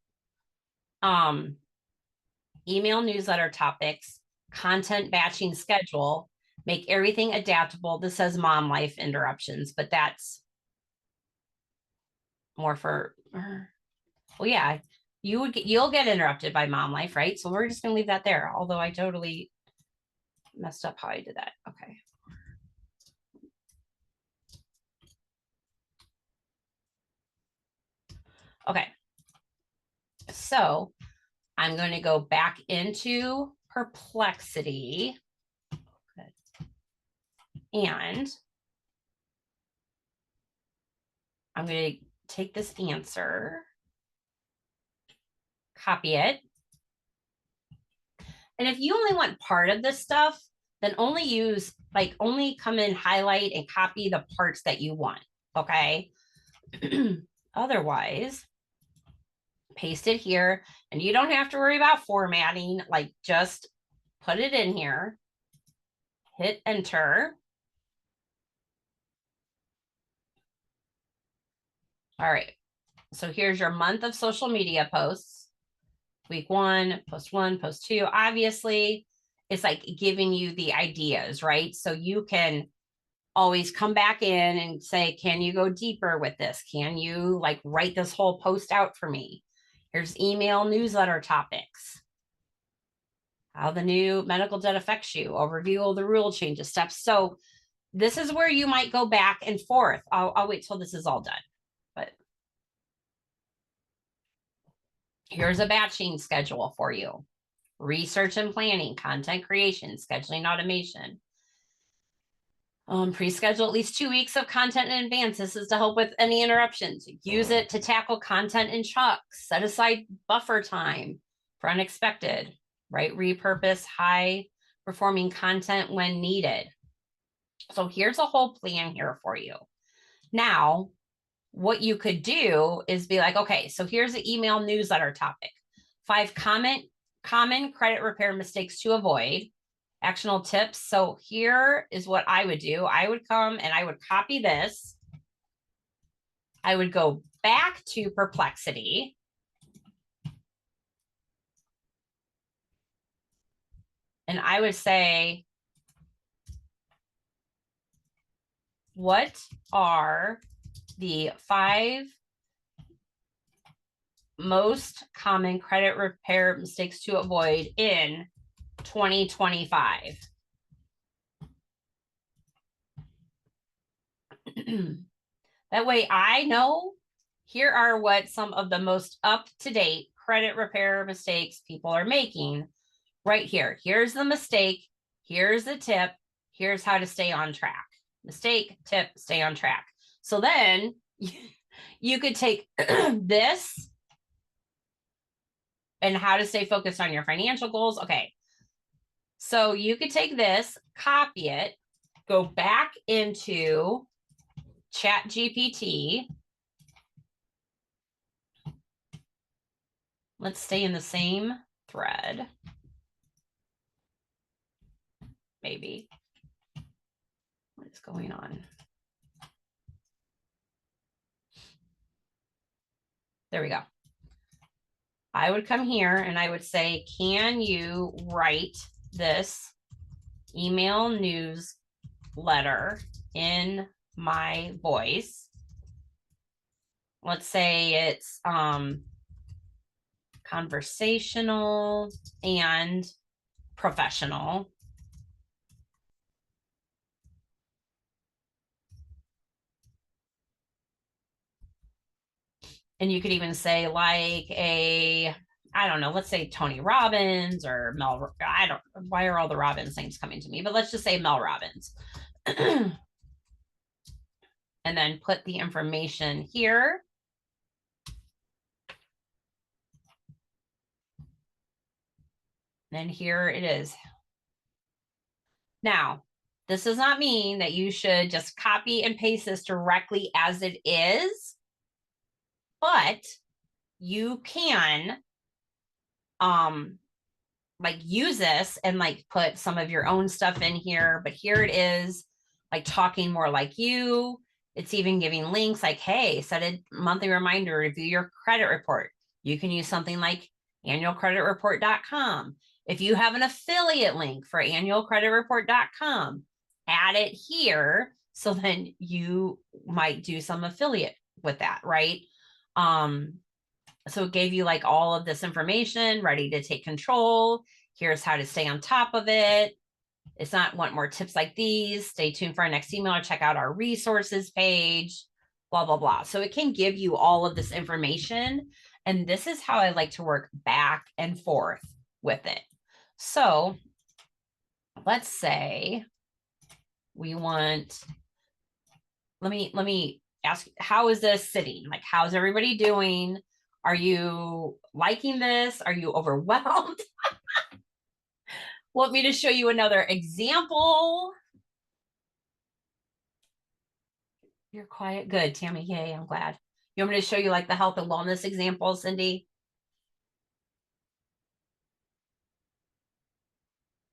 email newsletter topics, content batching schedule, make everything adaptable. This says mom life interruptions, but that's more for, well, yeah, you'll get interrupted by mom life, right? So we're just going to leave that there. Although I totally messed up how I did that. Okay. Okay. So I'm going to go back into Perplexity. And I'm going to take this answer, copy it. And if you only want part of this stuff, then only come in, highlight and copy the parts that you want. Okay. Otherwise, paste it here and you don't have to worry about formatting. Like just put it in here, hit enter. All right. So here's your month of social media posts. Week one, post two. Obviously, it's like giving you the ideas, right? So you can always come back in and say, can you go deeper with this? Can you like write this whole post out for me? Here's email newsletter topics. How the new medical debt affects you, overview of the rule changes, steps. So this is where you might go back and forth. I'll wait till this is all done. But here's a batching schedule for you. Research and planning, content creation, scheduling automation. Pre-schedule at least 2 weeks of content in advance. This is to help with any interruptions. Use it to tackle content in chunks. Set aside buffer time for unexpected, right? Repurpose high performing content when needed. So here's a whole plan here for you. Now, what you could do is be like, okay, so here's the email newsletter topic. 5 common credit repair mistakes to avoid. Actionable tips. So here is what I would do. I would come and I would copy this. I would go back to Perplexity. And I would say, what are the 5 most common credit repair mistakes to avoid in 2025? That way I know here are what some of the most up-to-date credit repair mistakes people are making right here. Here's the mistake. Here's the tip. Here's how to stay on track. Mistake, tip, stay on track. So then you could take this and how to stay focused on your financial goals. Okay. So you could take this, copy it, go back into ChatGPT. Let's stay in the same thread. Maybe. What is going on? There we go. I would come here and I would say, can you write this email newsletter in my voice? Let's say it's conversational and professional. And you could even say like I don't know, let's say Tony Robbins or Mel. I don't, why are all the Robbins names coming to me? But let's just say Mel Robbins. And then put the information here. And here it is. Now, this does not mean that you should just copy and paste this directly as it is, but you can like use this and like put some of your own stuff in here. But here it is, like talking more like you. It's even giving links like, hey, set a monthly reminder to review your credit report. You can use something like annualcreditreport.com. If you have an affiliate link for annualcreditreport.com, add it here. So then you might do some affiliate with that, right? So it gave you like all of this information ready to take control. Here's how to stay on top of it. It's not want more tips like these. Stay tuned for our next email or check out our resources page, blah, blah, blah. So it can give you all of this information. And this is how I like to work back and forth with it. So let's say we want, let me ask, how is this sitting? Like, how's everybody doing? Are you liking this? Are you overwhelmed? Want me to show you another example? You're quiet. Good, Tammy. Yay, I'm glad. You want me to show you like the health and wellness example, Cindy?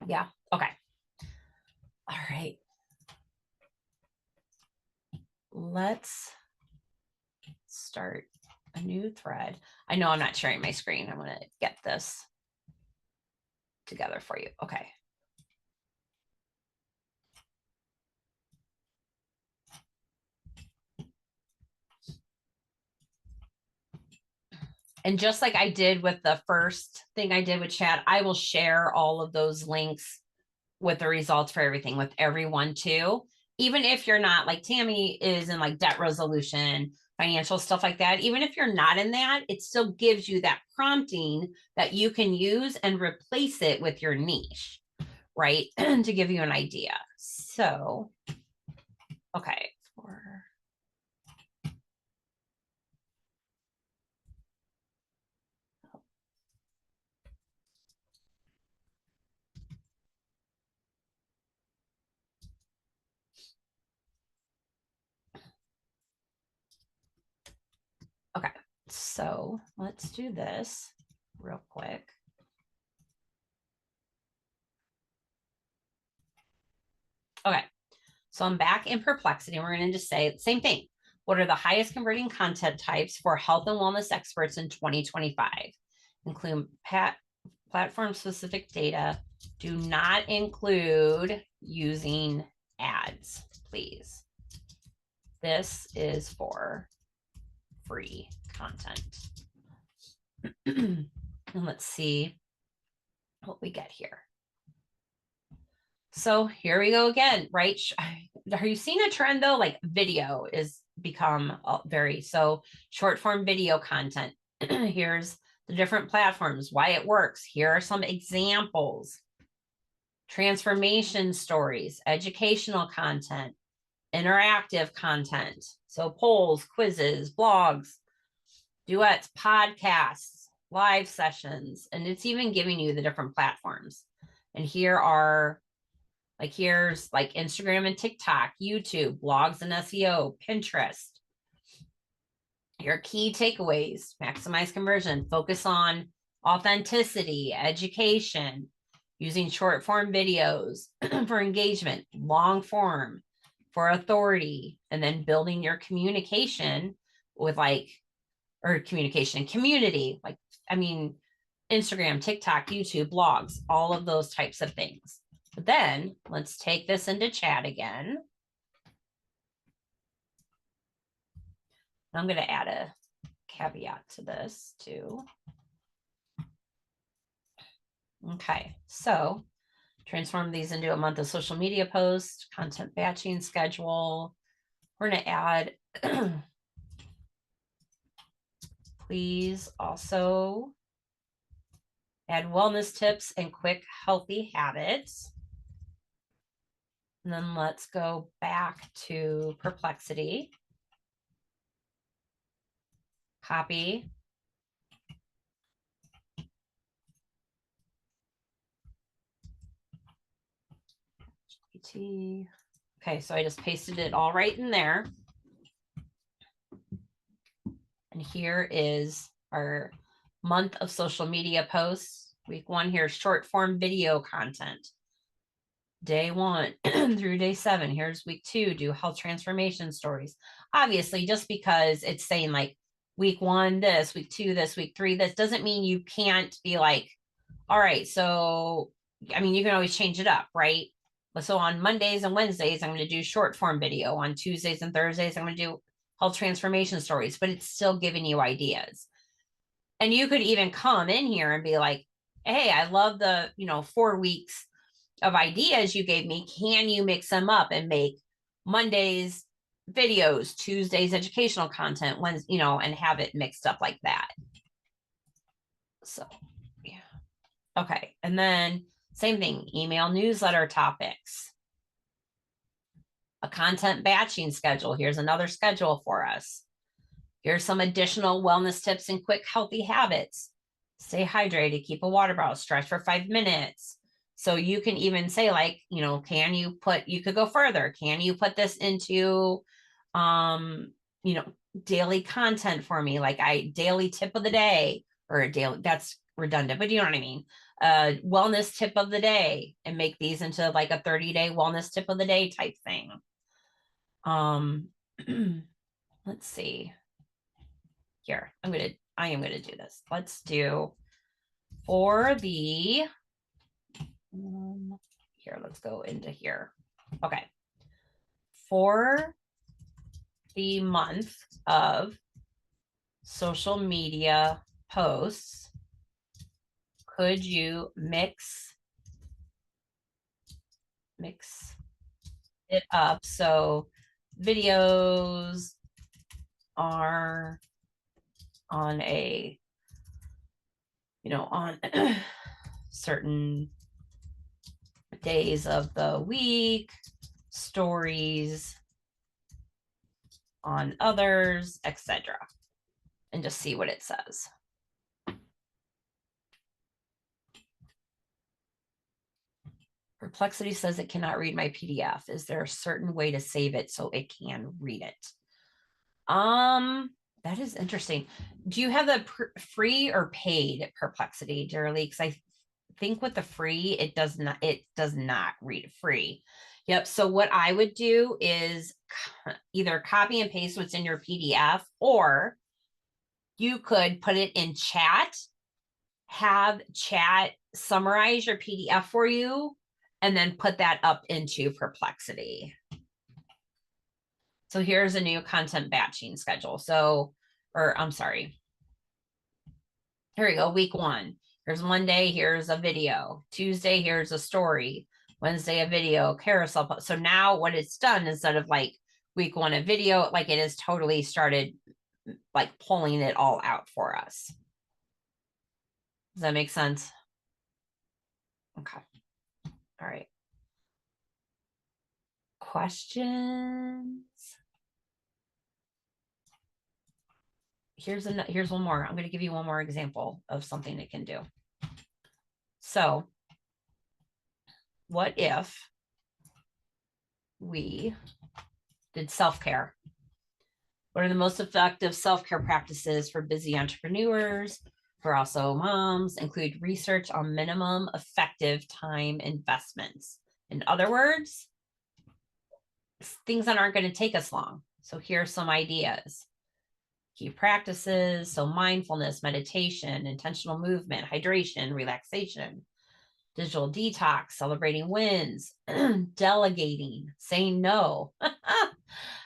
Yeah. Okay. All right. Let's start a new thread. I know I'm not sharing my screen. I'm going to get this together for you. Okay. And just like I did with the first thing I did with chat, I will share all of those links with the results for everything with everyone too. Even if you're not, like Tammy is in like debt resolution, financial stuff like that. Even if you're not in that, it still gives you that prompting that you can use and replace it with your niche, right? To give you an idea. So, okay. So let's do this real quick. Okay, so I'm back in Perplexity. We're going to just say the same thing. What are the highest converting content types for health and wellness experts in 2025? Include platform-specific data. Do not include using ads, please. This is for free content. And let's see what we get here. So here we go again, right? Are you seeing a trend though? Like video is become very, so short form video content. Here's the different platforms, why it works. Here are some examples. Transformation stories, educational content, interactive content. So polls, quizzes, blogs, duets, podcasts, live sessions, and it's even giving you the different platforms. And here are here's like Instagram and TikTok, YouTube, blogs and SEO, Pinterest. Your key takeaways: maximize conversion, focus on authenticity, education, using short form videos for engagement, long form for authority, and then building your communication with communication community, Instagram, TikTok, YouTube, blogs, all of those types of things. But then let's take this into chat again. I'm going to add a caveat to this too. Okay, so transform these into a month of social media posts, content batching schedule. We're going to add, please also add wellness tips and quick healthy habits. And then let's go back to Perplexity. Copy. Okay, so I just pasted it all right in there. And here is our month of social media posts. Week 1 here, short form video content. Day 1 through day 7. Here's week 2, do health transformation stories. Obviously, just because it's saying like week 1 this, week 2 this, week 3 this, doesn't mean you can't be like, all right, so you can always change it up, right? So on Mondays and Wednesdays, I'm going to do short form video. On Tuesdays and Thursdays, I'm going to do health transformation stories, but it's still giving you ideas. And you could even come in here and be like, hey, I love the 4 weeks of ideas you gave me. Can you mix them up and make Mondays videos, Tuesdays educational content, and have it mixed up like that? So yeah. Okay, and then same thing, email newsletter topics, a content batching schedule. Here's another schedule for us. Here's some additional wellness tips and quick healthy habits. Stay hydrated, keep a water bottle, stretch for 5 minutes. So you can even say you could go further. Can you put this into, daily content for me? Daily tip of the day, or a daily, that's redundant, but you know what I mean? Wellness tip of the day, and make these into like a 30-day wellness tip of the day type thing. Let's see. Here, I am going to do this. Let's do for the, here, let's go into here. Okay. For the month of social media posts, could you mix it up so videos are on on certain days of the week, stories on others, etc. And just see what it says. Perplexity says it cannot read my PDF. Is there a certain way to save it so it can read it? That is interesting. Do you have the free or paid Perplexity, dearly? Because I think with the free, it does not read free. Yep. So what I would do is either copy and paste what's in your PDF, or you could put it in chat, have chat summarize your PDF for you, and then put that up into Perplexity. So here's a new content batching schedule. So, or I'm sorry. Here we go. Week 1. Here's Monday. Here's a video. Tuesday, here's a story. Wednesday, a video, carousel. So now what it's done, instead of like week 1, a video, like it has totally started like pulling it all out for us. Does that make sense? Okay. All right. Questions? Here's one more. I'm going to give you one more example of something it can do. So what if we did self-care? What are the most effective self-care practices for busy entrepreneurs, for also moms? Include research on minimum effective time investments. In other words, things that aren't going to take us long. So here are some ideas. Key practices, so mindfulness, meditation, intentional movement, hydration, relaxation, digital detox, celebrating wins, delegating, saying no.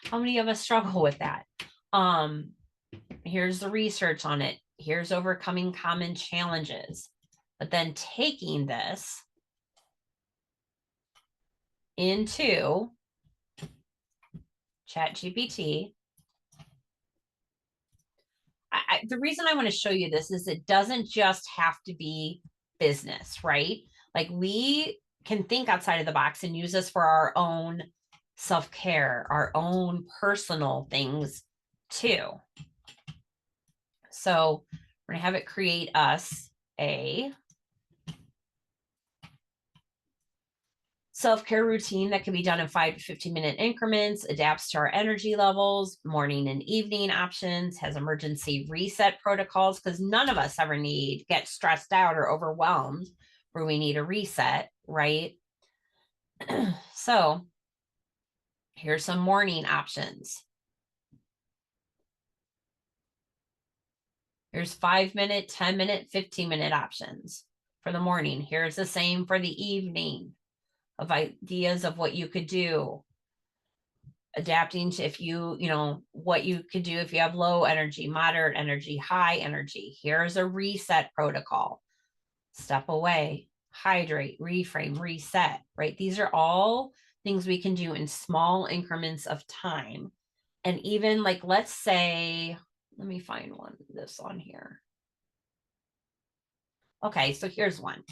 How many of us struggle with that? Here's the research on it. Here's overcoming common challenges. But then taking this into ChatGPT. The reason I want to show you this is it doesn't just have to be business, right? Like we can think outside of the box and use this for our own self-care, our own personal things too. So we're going to have it create us a self-care routine that can be done in 5 to 15-minute increments, adapts to our energy levels, morning and evening options, has emergency reset protocols, because none of us ever get stressed out or overwhelmed where we need a reset, right? So here's some morning options. Here's 5-minute, 10-minute, 15-minute options for the morning. Here's the same for the evening, of ideas of what you could do. Adapting to what you could do if you have low energy, moderate energy, high energy. Here's a reset protocol. Step away, hydrate, reframe, reset, right? These are all things we can do in small increments of time. And even like, let's say, let me find this on here. Okay, so here's one.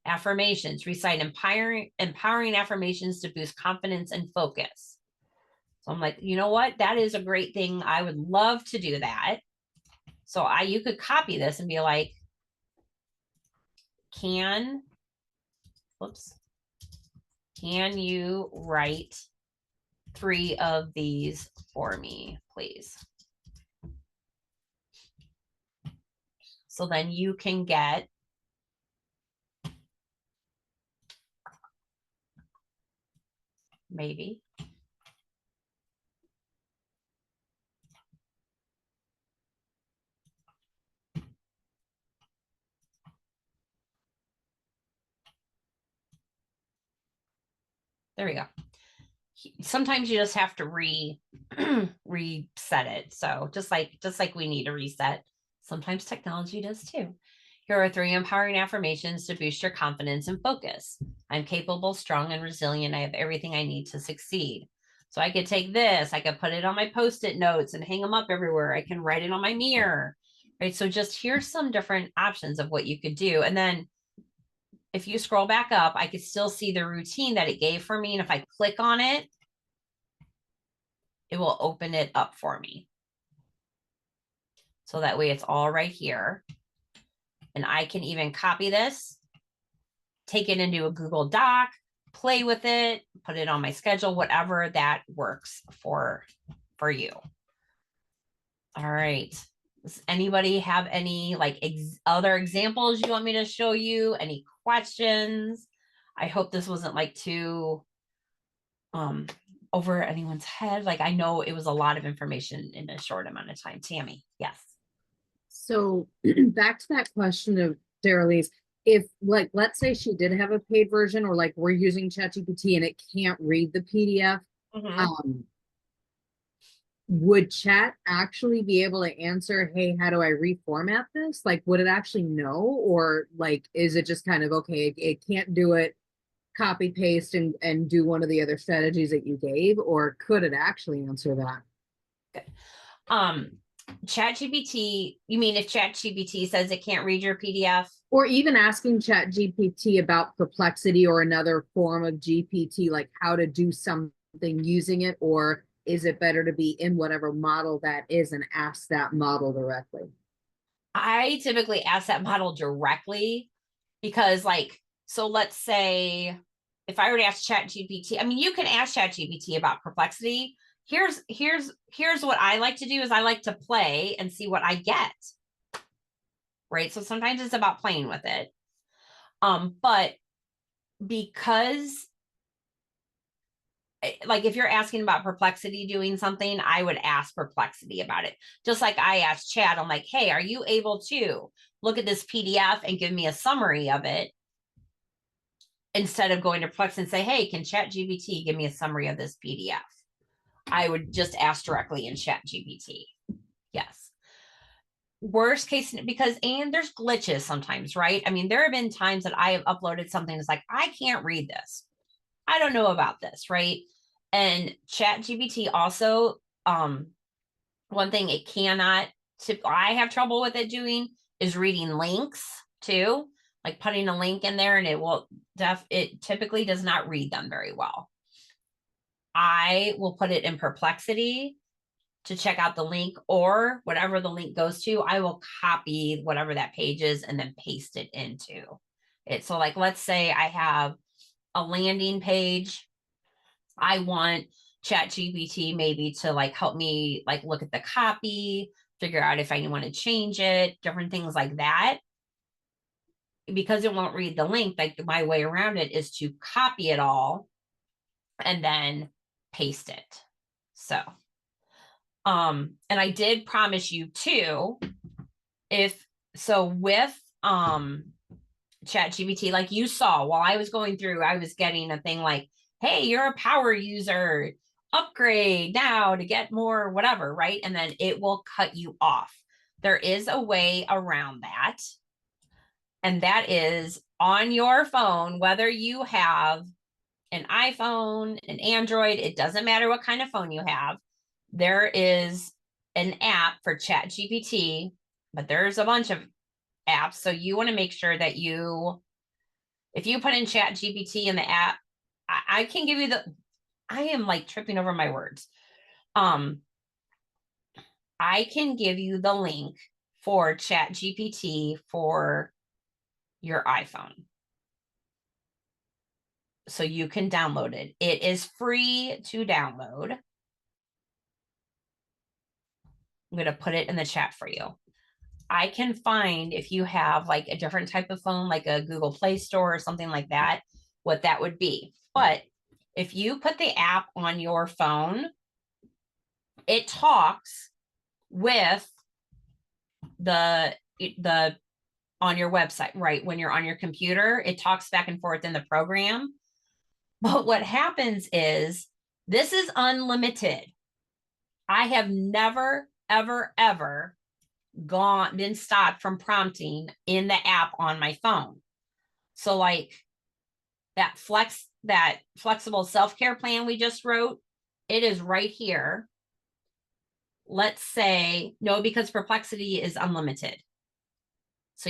Affirmations. Recite empowering affirmations to boost confidence and focus. So I'm like, you know what? That is a great thing. I would love to do that. So you could copy this and be like, can you write 3 of these for me, please? So then you can get maybe there we go. Sometimes you just have to reset it. So just like we need a reset, sometimes technology does too. Here are 3 empowering affirmations to boost your confidence and focus. I'm capable, strong, and resilient. I have everything I need to succeed. So I could take this, I could put it on my Post-it notes and hang them up everywhere. I can write it on my mirror, right? So just here's some different options of what you could do. And then if you scroll back up, I could still see the routine that it gave for me. And if I click on it, it will open it up for me. So that way it's all right here. And I can even copy this, take it into a Google Doc, play with it, put it on my schedule, whatever that works for you. All right. Does anybody have any like other examples you want me to show you? Any questions? I hope this wasn't like too over anyone's head. Like I know it was a lot of information in a short amount of time. Tammy, yes. So back to that question of Daryl's, if like, let's say she did have a paid version or like we're using ChatGPT and it can't read the PDF, would chat actually be able to answer, hey, how do I reformat this? Like, would it actually know? Or like, is it just kind of, okay, it can't do it, copy paste and do one of the other strategies that you gave? Or could it actually answer that? ChatGPT, you mean if ChatGPT says it can't read your PDF? Or even asking ChatGPT about Perplexity or another form of GPT, like how to do something using it, or is it better to be in whatever model that is and ask that model directly? I typically ask that model directly because like, so let's say if I were to ask ChatGPT, I mean, you can ask ChatGPT about Perplexity. Here's what I like to do is I like to play and see what I get. Right. So sometimes it's about playing with it. But because like if you're asking about Perplexity doing something, I would ask Perplexity about it. Just like I asked Chat, I'm like, hey, are you able to look at this PDF and give me a summary of it? Instead of going to Perplexity and say, hey, can ChatGPT give me a summary of this PDF? I would just ask directly in ChatGPT. Yes. Worst case, because and there's glitches sometimes, right? I mean, there have been times that I have uploaded something that's like, I can't read this. I don't know about this, right? And ChatGPT also, one thing it cannot, I have trouble with it doing is reading links too, like putting a link in there and it typically does not read them very well. I will put it in Perplexity to check out the link, or whatever the link goes to, I will copy whatever that page is and then paste it into it. So like, let's say I have a landing page. I want ChatGPT maybe to like help me like look at the copy, figure out if I want to change it, different things like that. Because it won't read the link, like my way around it is to copy it all and then paste it. So and I did promise you too, with ChatGPT, like you saw while I was going through, I was getting a thing like, hey, you're a power user, upgrade now to get more, whatever, right? And then it will cut you off. There is a way around that. And that is on your phone, whether you have an iPhone, an Android, it doesn't matter what kind of phone you have. There is an app for ChatGPT, but there's a bunch of apps. So you want to make sure that if you put in ChatGPT in the app, I can give you I am like tripping over my words. I can give you the link for ChatGPT for your iPhone. So you can download it. It is free to download. I'm going to put it in the chat for you. I can find if you have like a different type of phone, like a Google Play Store or something like that, what that would be. But if you put the app on your phone, it talks with the on your website, right? When you're on your computer, it talks back and forth in the program. But what happens is this is unlimited. I have never, ever, ever been stopped from prompting in the app on my phone. So like that flexible self-care plan we just wrote, it is right here. Let's say no, because Perplexity is unlimited. So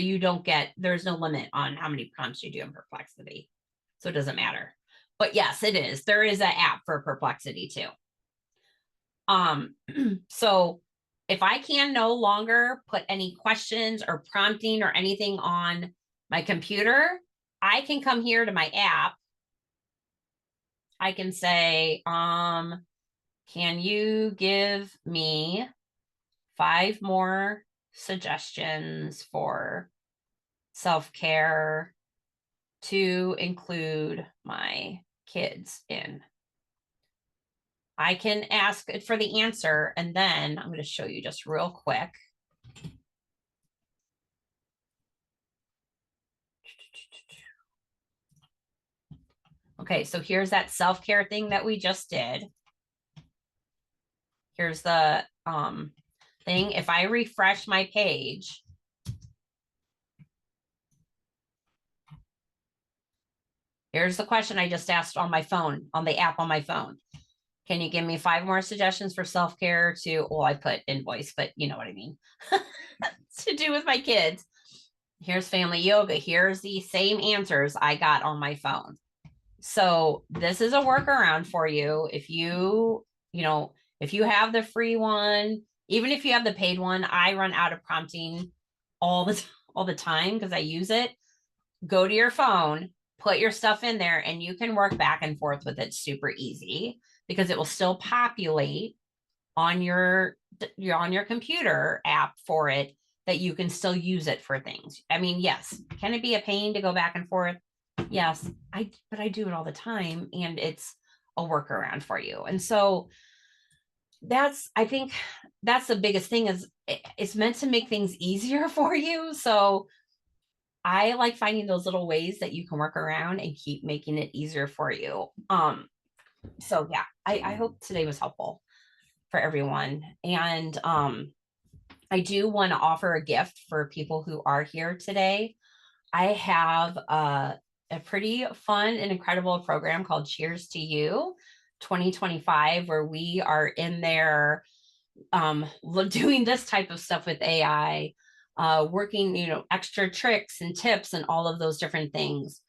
there's no limit on how many prompts you do in Perplexity. So it doesn't matter. But yes, it is. There is an app for Perplexity too. So if I can no longer put any questions or prompting or anything on my computer, I can come here to my app. I can say, can you give me 5 more suggestions for self-care to include my kids in. I can ask it for the answer, and then I'm going to show you just real quick. Okay, so here's that self-care thing that we just did. Here's the thing. If I refresh my page, here's the question I just asked on my phone, on the app on my phone. Can you give me 5 more suggestions for self-care to, well, I put invoice, but you know what I mean, to do with my kids. Here's family yoga. Here's the same answers I got on my phone. So this is a workaround for you. If you have the free one, even if you have the paid one, I run out of prompting all the time because I use it. Go to your phone, put your stuff in there, and you can work back and forth with it super easy because it will still populate on your computer app for it, that you can still use it for things. I mean, yes, can it be a pain to go back and forth? Yes, but I do it all the time, and it's a workaround for you. And so I think that's the biggest thing, is it's meant to make things easier for you. So I like finding those little ways that you can work around and keep making it easier for you. So yeah, I hope today was helpful for everyone. And I do want to offer a gift for people who are here today. I have a pretty fun and incredible program called Cheers to You 2025, where we are in there doing this type of stuff with AI, working, extra tricks and tips and all of those different things.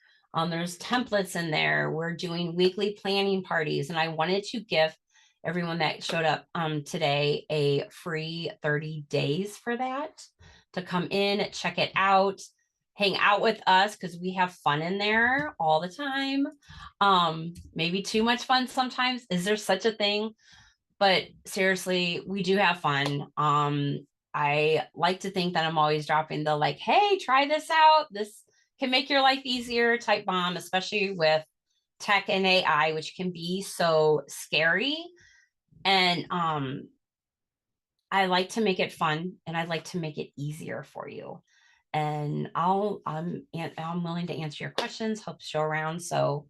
There's templates in there. We're doing weekly planning parties, and I wanted to give everyone that showed up today a free 30 days for that, to come in, check it out, hang out with us, because we have fun in there all the time. Maybe too much fun sometimes. Is there such a thing? But seriously, we do have fun. I like to think that I'm always dropping the like, hey, try this out. This can make your life easier type bomb, especially with tech and AI, which can be so scary. And I like to make it fun, and I like to make it easier for you. And I'm willing to answer your questions, help show around. So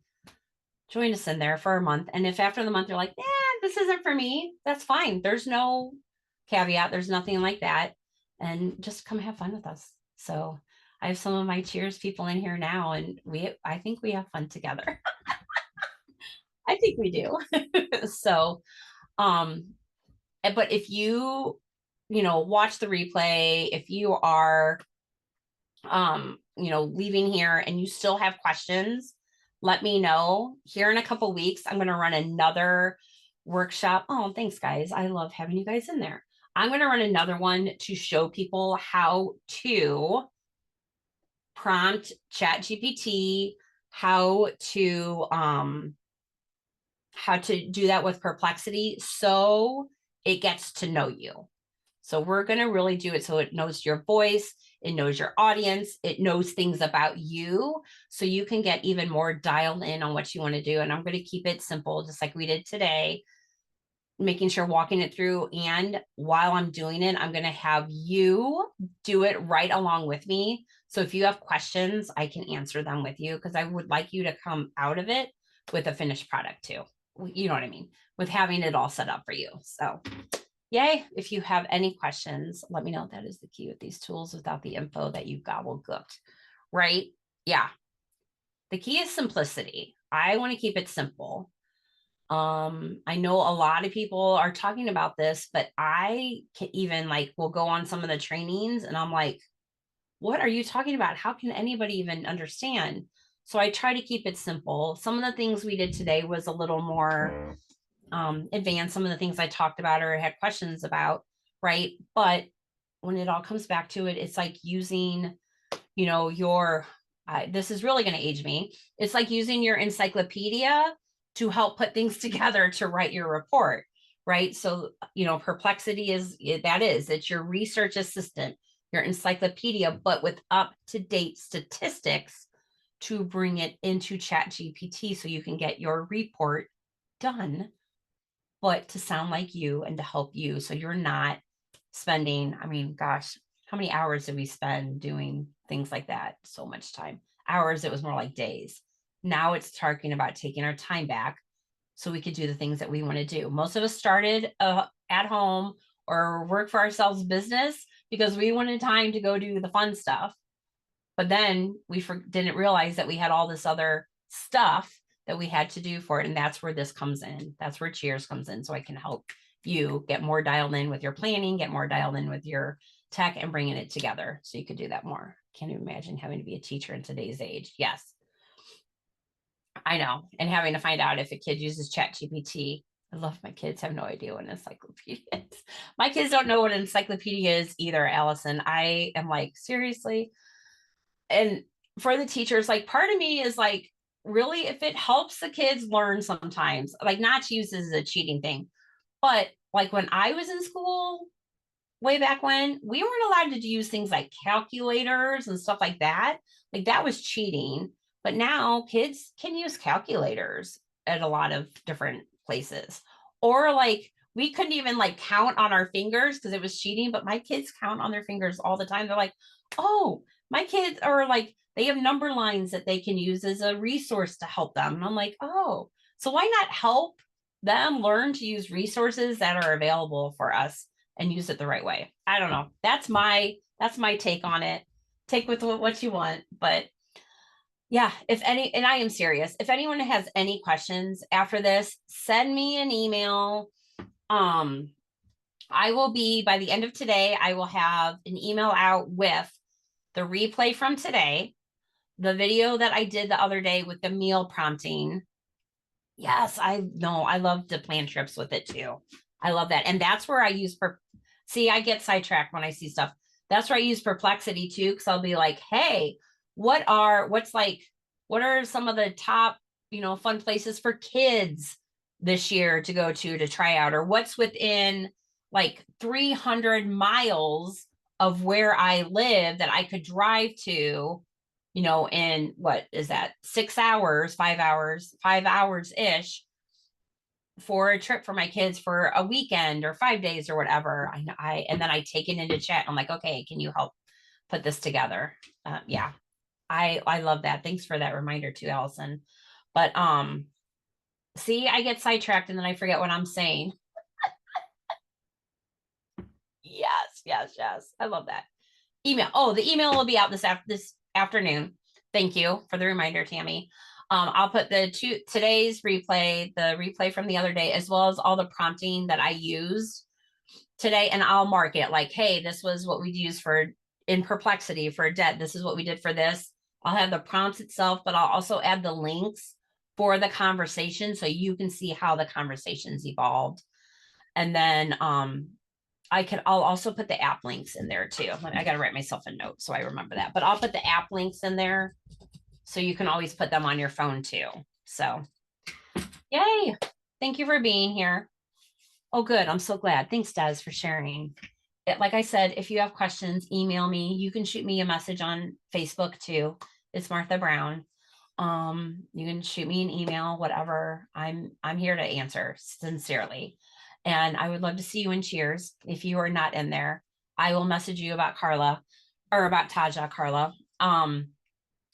join us in there for a month. And if after the month you're like, this isn't for me, that's fine. There's no caveat. There's nothing like that. And just come have fun with us. So I have some of my Cheers people in here now, and I think we have fun together. I think we do. So, but if you watch the replay, if you are, leaving here and you still have questions, let me know. Here in a couple weeks, I'm going to run another workshop. Oh, thanks, guys. I love having you guys in there. I'm going to run another one to show people how to prompt ChatGPT, how to do that with Perplexity, so it gets to know you. So we're going to really do it so it knows your voice, it knows your audience, it knows things about you, so you can get even more dialed in on what you want to do. And I'm going to keep it simple, just like we did today, making sure walking it through. And while I'm doing it, I'm going to have you do it right along with me. So if you have questions, I can answer them with you, because I would like you to come out of it with a finished product too. You know what I mean? With having it all set up for you. So yay. If you have any questions, let me know. That is the key with these tools. Without the info that you gobbled, right? Yeah. The key is simplicity. I want to keep it simple. I know a lot of people are talking about this, but I can even will go on some of the trainings and I'm like, what are you talking about? How can anybody even understand? So I try to keep it simple. Some of the things we did today was a little more advanced. Some of the things I talked about or had questions about, right? But when it all comes back to it, it's like using, this is really going to age me. It's like using your encyclopedia to help put things together to write your report, right? So, Perplexity it's your research assistant, your encyclopedia, but with up-to-date statistics to bring it into ChatGPT so you can get your report done, but to sound like you and to help you. So you're not spending, I mean, gosh, how many hours did we spend doing things like that? So much time. Hours, it was more like days. Now it's talking about taking our time back so we could do the things that we want to do. Most of us started at home or work for ourselves business because we wanted time to go do the fun stuff. But then we didn't realize that we had all this other stuff that we had to do for it. And that's where this comes in. That's where Cheers comes in. So I can help you get more dialed in with your planning, get more dialed in with your tech and bringing it together so you could do that more. Can't even imagine having to be a teacher in today's age. Yes, I know. And having to find out if a kid uses ChatGPT. I love my kids have no idea what an encyclopedia is. My kids don't know what an encyclopedia is either, Allison. I am like, seriously? And for the teachers, like part of me is like, really, if it helps the kids learn sometimes, like not to use this as a cheating thing, but like when I was in school way back when, we weren't allowed to use things like calculators and stuff like that. Like that was cheating. But now kids can use calculators at a lot of different places. Or like we couldn't even like count on our fingers because it was cheating, but my kids count on their fingers all the time. They're like, oh, my kids are like, they have number lines that they can use as a resource to help them. And I'm like, oh, so why not help them learn to use resources that are available for us and use it the right way? I don't know. That's my take on it. Take with what you want, but yeah, and I am serious. If anyone has any questions after this, send me an email. I will be, by the end of today, I will have an email out with the replay from today, the video that I did the other day with the meal prompting. Yes, I know. I love to plan trips with it too. I love that. And that's where I use see, I get sidetracked when I see stuff. That's where I use Perplexity too, because I'll be like, hey, what are some of the top, fun places for kids this year to go to try out, or what's within like 300 miles of where I live that I could drive to, in what is that, 6 hours, 5 hours ish for a trip for my kids for a weekend or 5 days or whatever. And then I take it into chat. I'm like, okay, can you help put this together? Yeah, I love that. Thanks for that reminder too, Allison. But see, I get sidetracked and then I forget what I'm saying. Yes. I love that. Email. Oh, the email will be out this afternoon. Thank you for the reminder, Tammy. I'll put today's replay, the replay from the other day, as well as all the prompting that I used today, and I'll mark it like, hey, this was what we used in Perplexity for debt. This is what we did for this. I'll have the prompts itself, but I'll also add the links for the conversation so you can see how the conversations evolved. And then I'll also put the app links in there too. I got to write myself a note so I remember that, but I'll put the app links in there so you can always put them on your phone too. So yay. Thank you for being here. Oh, good. I'm so glad. Thanks, Des, for sharing. Like I said, if you have questions, email me. You can shoot me a message on Facebook too. It's Martha Brown. You can shoot me an email, whatever. I'm here to answer sincerely. And I would love to see you in Cheers. If you are not in there, I will message you about Carla or about Taja, Carla.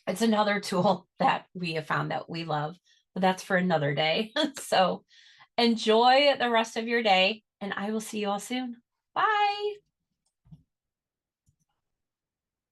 It's another tool that we have found that we love, but that's for another day. So enjoy the rest of your day and I will see you all soon. Bye.